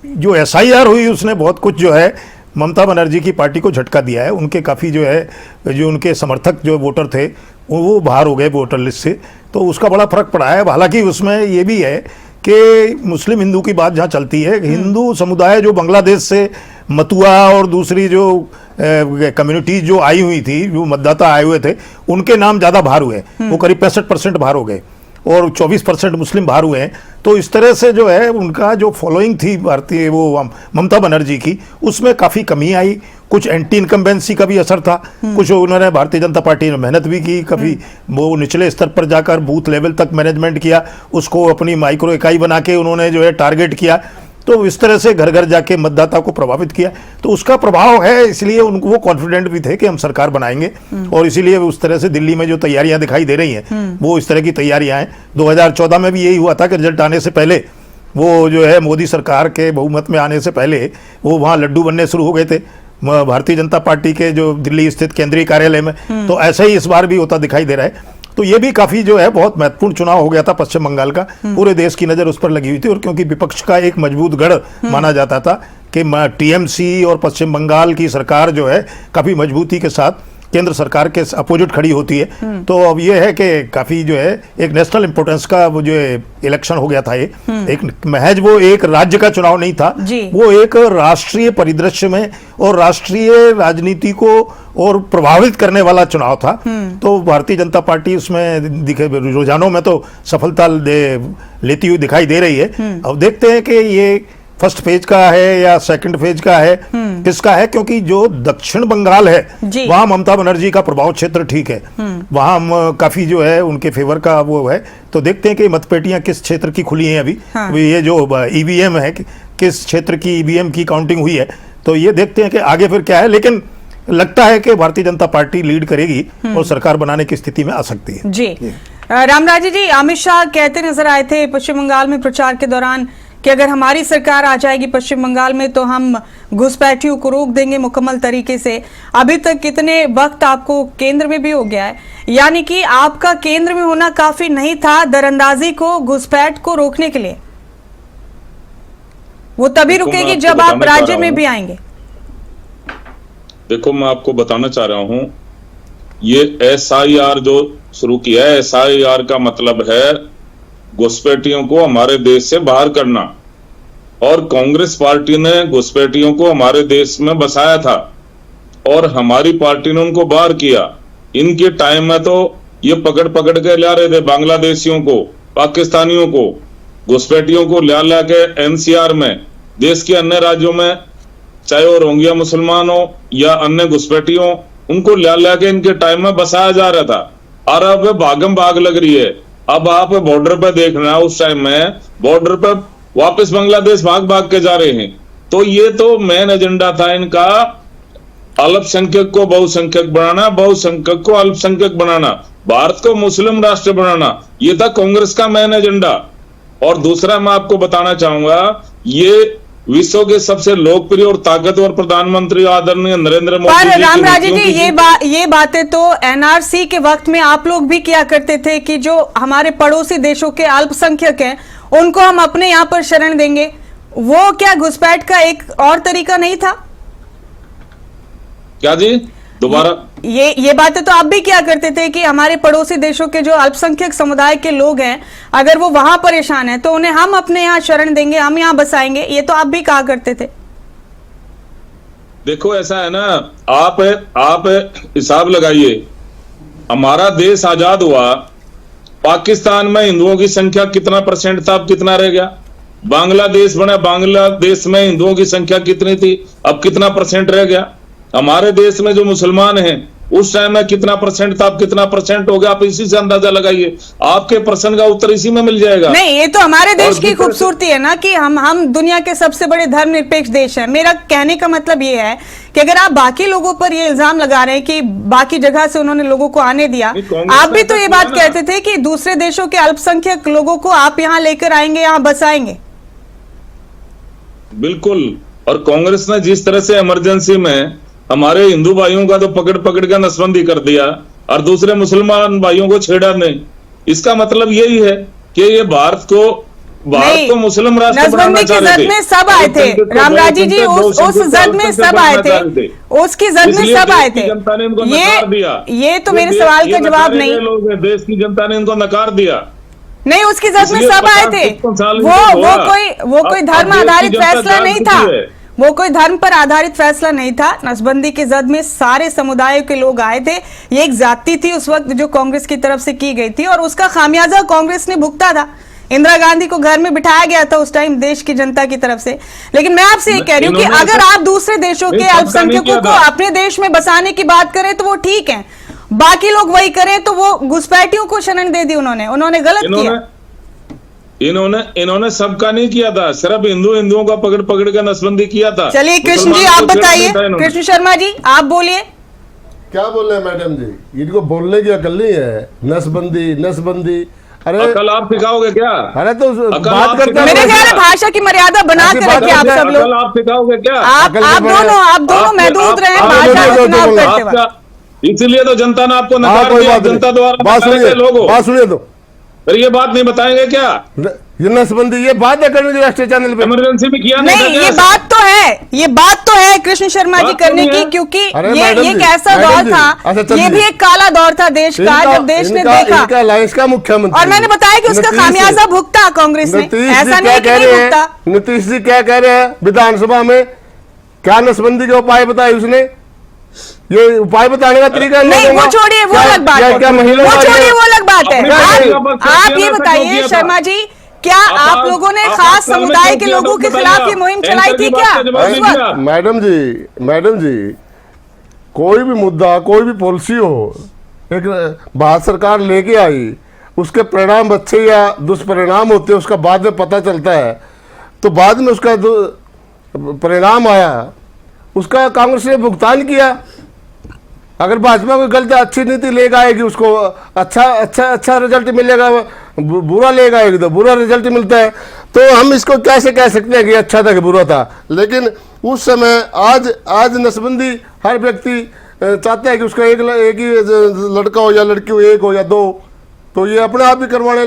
S7: जो एसआईआर हुई उसने बहुत कुछ जो है ममता बनर्जी की पार्टी को झटका दिया है। उनके काफ़ी जो है जो उनके समर्थक जो वोटर थे वो बाहर हो गए वोटर लिस्ट से, तो उसका बड़ा फर्क पड़ा है। हालांकि उसमें ये भी है कि मुस्लिम हिंदू की बात जहाँ चलती है, हिंदू समुदाय जो बांग्लादेश से मतुआ और दूसरी जो कम्युनिटीज जो आई हुई थी, जो मतदाता आए हुए थे, उनके नाम ज़्यादा बाहर हुए। वो करीब 65% बाहर हो गए और 24% मुस्लिम बाहर हुए हैं। तो इस तरह से जो है उनका जो फॉलोइंग थी भारतीय वो ममता बनर्जी की, उसमें काफ़ी कमी आई। कुछ एंटी इनकम्बेंसी का भी असर था। कुछ उन्होंने भारतीय जनता पार्टी ने मेहनत भी की, काफ़ी वो निचले स्तर पर जाकर बूथ लेवल तक मैनेजमेंट किया, उसको अपनी माइक्रो इकाई बना के उन्होंने जो है टारगेट किया। तो इस तरह से घर घर जाके मतदाता को प्रभावित किया, तो उसका प्रभाव है। इसलिए उनको वो कॉन्फिडेंट भी थे कि हम सरकार बनाएंगे और इसीलिए उस तरह से दिल्ली में जो तैयारियां दिखाई दे रही हैं वो इस तरह की तैयारियां हैं। 2014 में भी यही हुआ था कि रिजल्ट आने से पहले वो जो है मोदी सरकार के बहुमत में आने से पहले वो वहाँ लड्डू बनने शुरू हो गए थे भारतीय जनता पार्टी के जो दिल्ली स्थित केंद्रीय कार्यालय में। तो ऐसा ही इस बार भी होता दिखाई दे रहा है। तो ये भी काफी जो है बहुत महत्वपूर्ण चुनाव हो गया था पश्चिम बंगाल का। पूरे देश की नजर उस पर लगी हुई थी और क्योंकि विपक्ष का एक मजबूत गढ़ माना जाता था कि टीएमसी और पश्चिम बंगाल की सरकार जो है काफी मजबूती के साथ केंद्र सरकार के अपोजिट खड़ी होती है। तो अब ये है कि काफी जो है एक नेशनल इंपोर्टेंस का वो जो इलेक्शन हो गया था। ये एक महज वो एक राज्य का चुनाव नहीं था, वो एक राष्ट्रीय परिदृश्य में और राष्ट्रीय राजनीति को और प्रभावित करने वाला चुनाव था। तो भारतीय जनता पार्टी उसमें रुझानों में तो सफलता लेती हुई दिखाई दे रही है। अब देखते हैं कि ये फर्स्ट फेज का है या सेकंड फेज का है, किसका है, क्योंकि जो दक्षिण बंगाल है वहां ममता बनर्जी का प्रभाव क्षेत्र ठीक है, वहां काफी जो है उनके फेवर का वो है। तो देखते हैं कि मतपेटियां किस क्षेत्र की खुली हैं अभी ये जो ईवीएम है किस क्षेत्र की ईवीएम की काउंटिंग हुई है। तो ये देखते हैं कि आगे फिर क्या है, लेकिन लगता है कि भारतीय जनता पार्टी लीड करेगी और सरकार बनाने की स्थिति में आ सकती है।
S1: जी रामराजी जी, अमित शाह कहते नजर आए थे पश्चिम बंगाल में प्रचार के दौरान कि अगर हमारी सरकार आ जाएगी पश्चिम बंगाल में तो हम घुसपैठियों को रोक देंगे मुकम्मल तरीके से। अभी तक कितने वक्त आपको केंद्र में भी हो गया है, यानी कि आपका केंद्र में होना काफी नहीं था दरअंदाजी को, घुसपैठ को रोकने के लिए। वो तभी रुकेगी जब आप राज्य में भी आएंगे।
S3: देखो, मैं आपको बताना चाह रहा हूं, ये एसआईआर जो शुरू किया है, एसआईआर का मतलब है घुसपैठियों को हमारे देश से बाहर करना। और कांग्रेस पार्टी ने घुसपैठियों को हमारे देश में बसाया था और हमारी पार्टी ने उनको बाहर किया। इनके टाइम में तो ये पकड़ पकड़ के ला रहे थे बांग्लादेशियों को, पाकिस्तानियों को, घुसपैठियों को ला के एनसीआर में, देश के अन्य राज्यों में, चाहे वो रोहिंग्या मुसलमान हो या अन्य घुसपैठियों, उनको ला के इनके टाइम में बसाया जा रहा था। और अब भागम भाग लग रही है। अब आप बॉर्डर पे देखना, उस टाइम में बॉर्डर पे वापस बांग्लादेश भाग भाग के जा रहे हैं। तो ये तो मेन एजेंडा था इनका, अल्पसंख्यक को बहुसंख्यक बनाना, बहुसंख्यक को अल्पसंख्यक बनाना, भारत को मुस्लिम राष्ट्र बनाना, ये था कांग्रेस का मेन एजेंडा। और दूसरा मैं आपको बताना चाहूंगा, ये विश्व के सबसे लोकप्रिय और ताकतवर प्रधानमंत्री आदरणीय नरेंद्र मोदी
S1: पर
S3: जी की
S1: रामराजी
S3: नीतियों
S1: जी
S3: की
S1: ये बातें तो एनआरसी के वक्त में आप लोग भी किया करते थे कि जो हमारे पड़ोसी देशों के अल्पसंख्यक हैं उनको हम अपने यहाँ पर शरण देंगे। वो क्या घुसपैठ का एक और तरीका नहीं था?
S3: क्या जी दोबारा?
S1: ये बातें तो आप भी किया करते थे कि हमारे पड़ोसी देशों के जो अल्पसंख्यक समुदाय के लोग हैं, अगर वो वहां परेशान हैं तो उन्हें हम अपने यहाँ शरण देंगे, हम यहाँ बसाएंगे, ये तो आप भी कहा करते थे।
S3: देखो ऐसा है ना, आप हिसाब लगाइए, हमारा देश आजाद हुआ, पाकिस्तान में हिंदुओं की संख्या कितना परसेंट था, अब कितना रह गया? बांग्लादेश बना, बांग्लादेश में हिंदुओं की संख्या कितनी थी, अब कितना परसेंट रह गया? हमारे देश में जो मुसलमान हैं उस टाइम में कितना परसेंट था, अब कितना परसेंट हो गया? आप इसी से अंदाजा लगाइए, आपके प्रश्न का उत्तर इसी में मिल जाएगा।
S1: नहीं, ये तो हमारे देश की खूबसूरती है ना कि हम दुनिया के सबसे बड़े धर्मनिरपेक्ष देश हैं। मेरा कहने का मतलब ये है कि अगर आप बाकी लोगों पर ये इल्जाम लगा रहे हैं कि बाकी जगह से उन्होंने लोगों को आने दिया, आप भी तो ये बात कहते थे कि दूसरे देशों के अल्पसंख्यक लोगों को आप यहाँ लेकर आएंगे, यहाँ बसाएंगे।
S3: बिल्कुल। और कांग्रेस ने जिस तरह से इमरजेंसी में हमारे हिंदू भाइयों का तो पकड़ पकड़ के नसबंदी कर दिया और दूसरे मुसलमान भाइयों को छेड़ा नहीं, इसका मतलब यही है कि ये भारत को मुस्लिम राष्ट्र बनाना चाह रहे थे।
S1: में सब आए थे रामराजी जी, उस जद में सब आए थे, उसकी जद में सब आए थे।
S3: जनता ने इनको नकार दिया।
S1: ये तो मेरे सवाल का जवाब नहीं।
S3: लोग देश की जनता ने इनको नकार दिया।
S1: नहीं, उसकी जद में सब आए थे। वो कोई धर्म आधारित फैसला नहीं था, वो कोई धर्म पर आधारित फैसला नहीं था। नसबंदी के जद में सारे समुदायों के लोग आए थे। ये एक जाति थी उस वक्त जो कांग्रेस की तरफ से की गई थी और उसका खामियाजा कांग्रेस ने भुगता था। इंदिरा गांधी को घर में बिठाया गया था उस टाइम देश की जनता की तरफ से। लेकिन मैं आपसे ये कह रही हूँ कि अगर आप दूसरे देशों के अल्पसंख्यकों को अपने देश में बसाने की बात करें तो वो ठीक है, बाकी लोग वही करें तो वो घुसपैठियों को शरण दे दी उन्होंने गलत किया।
S3: इन्होंने सबका नहीं किया था, सिर्फ हिंदुओं का पकड़ पकड़ के नसबंदी किया था।
S1: चलिए कृष्ण जी आप बताइए, कृष्ण शर्मा जी आप बोलिए।
S4: क्या बोल रहे हैं मैडम जी? इनको बोलने की अकल नहीं है। नसबंदी अरे
S3: अकल आप सिखाओगे क्या?
S4: अरे तो बात करते हैं,
S1: मेरे ख्याल है भाषा की मर्यादा बना के रखिए आप सब लोग।
S3: आप सिखाओगे क्या?
S1: आप दोनों महदूद रहे भाषा का चुनाव करते वक्त।
S3: इसलिए तो जनता ने आपको नकार दिया, जनता द्वारा।
S4: बात सुनिए तो
S3: फिर ये बात नहीं बताएंगे क्या?
S4: ये नसबंदी, ये बात है करने की राष्ट्रीय चैनल पे।
S3: इमरजेंसी में किया
S1: नहीं, ये बात तो है कृष्ण शर्मा जी करने की, क्योंकि ये एक ऐसा दौर था, ये भी एक काला दौर था देश का, जब देश ने देखा
S4: अलायंस का मुख्यमंत्री,
S1: और मैंने बताया कि उसका खामियाजा भुगता कांग्रेस ने। ऐसा नहीं कि नहीं भुगता।
S4: नीतीश जी क्या कह रहे हैं विधानसभा में? क्या नसबंदी के उपाय बताए उसने? ये उपाय बताने का तरीका
S1: नहीं, वो छोड़िए, वो अलग बात है। वो छोड़िए, वो अलग बात है। आप ये बताइए शर्मा जी, क्या आप लोगों ने खास समुदाय के लोगों के खिलाफ ये मुहिम चलाई थी क्या?
S4: मैडम जी, कोई भी मुद्दा, कोई भी पॉलिसी हो, एक भारत सरकार लेके आई, उसके परिणाम अच्छे या दुष्परिणाम होते हैं, उसका बाद में पता चलता है। तो बाद में उसका परिणाम आया, उसका कांग्रेस ने भुगतान किया। अगर भाजपा कोई गलत अच्छी नीति लेकर आएगी, उसको अच्छा रिजल्ट मिलेगा, बुरा लेकर आएगी तो बुरा रिजल्ट मिलता है। तो हम इसको कैसे कह सकते हैं कि अच्छा था कि बुरा था? लेकिन उस समय आज नसबंदी हर व्यक्ति चाहता है कि उसका एक ही लड़का हो या लड़की हो, एक हो या दो, तो ये अपने आप ही करवाने लगे।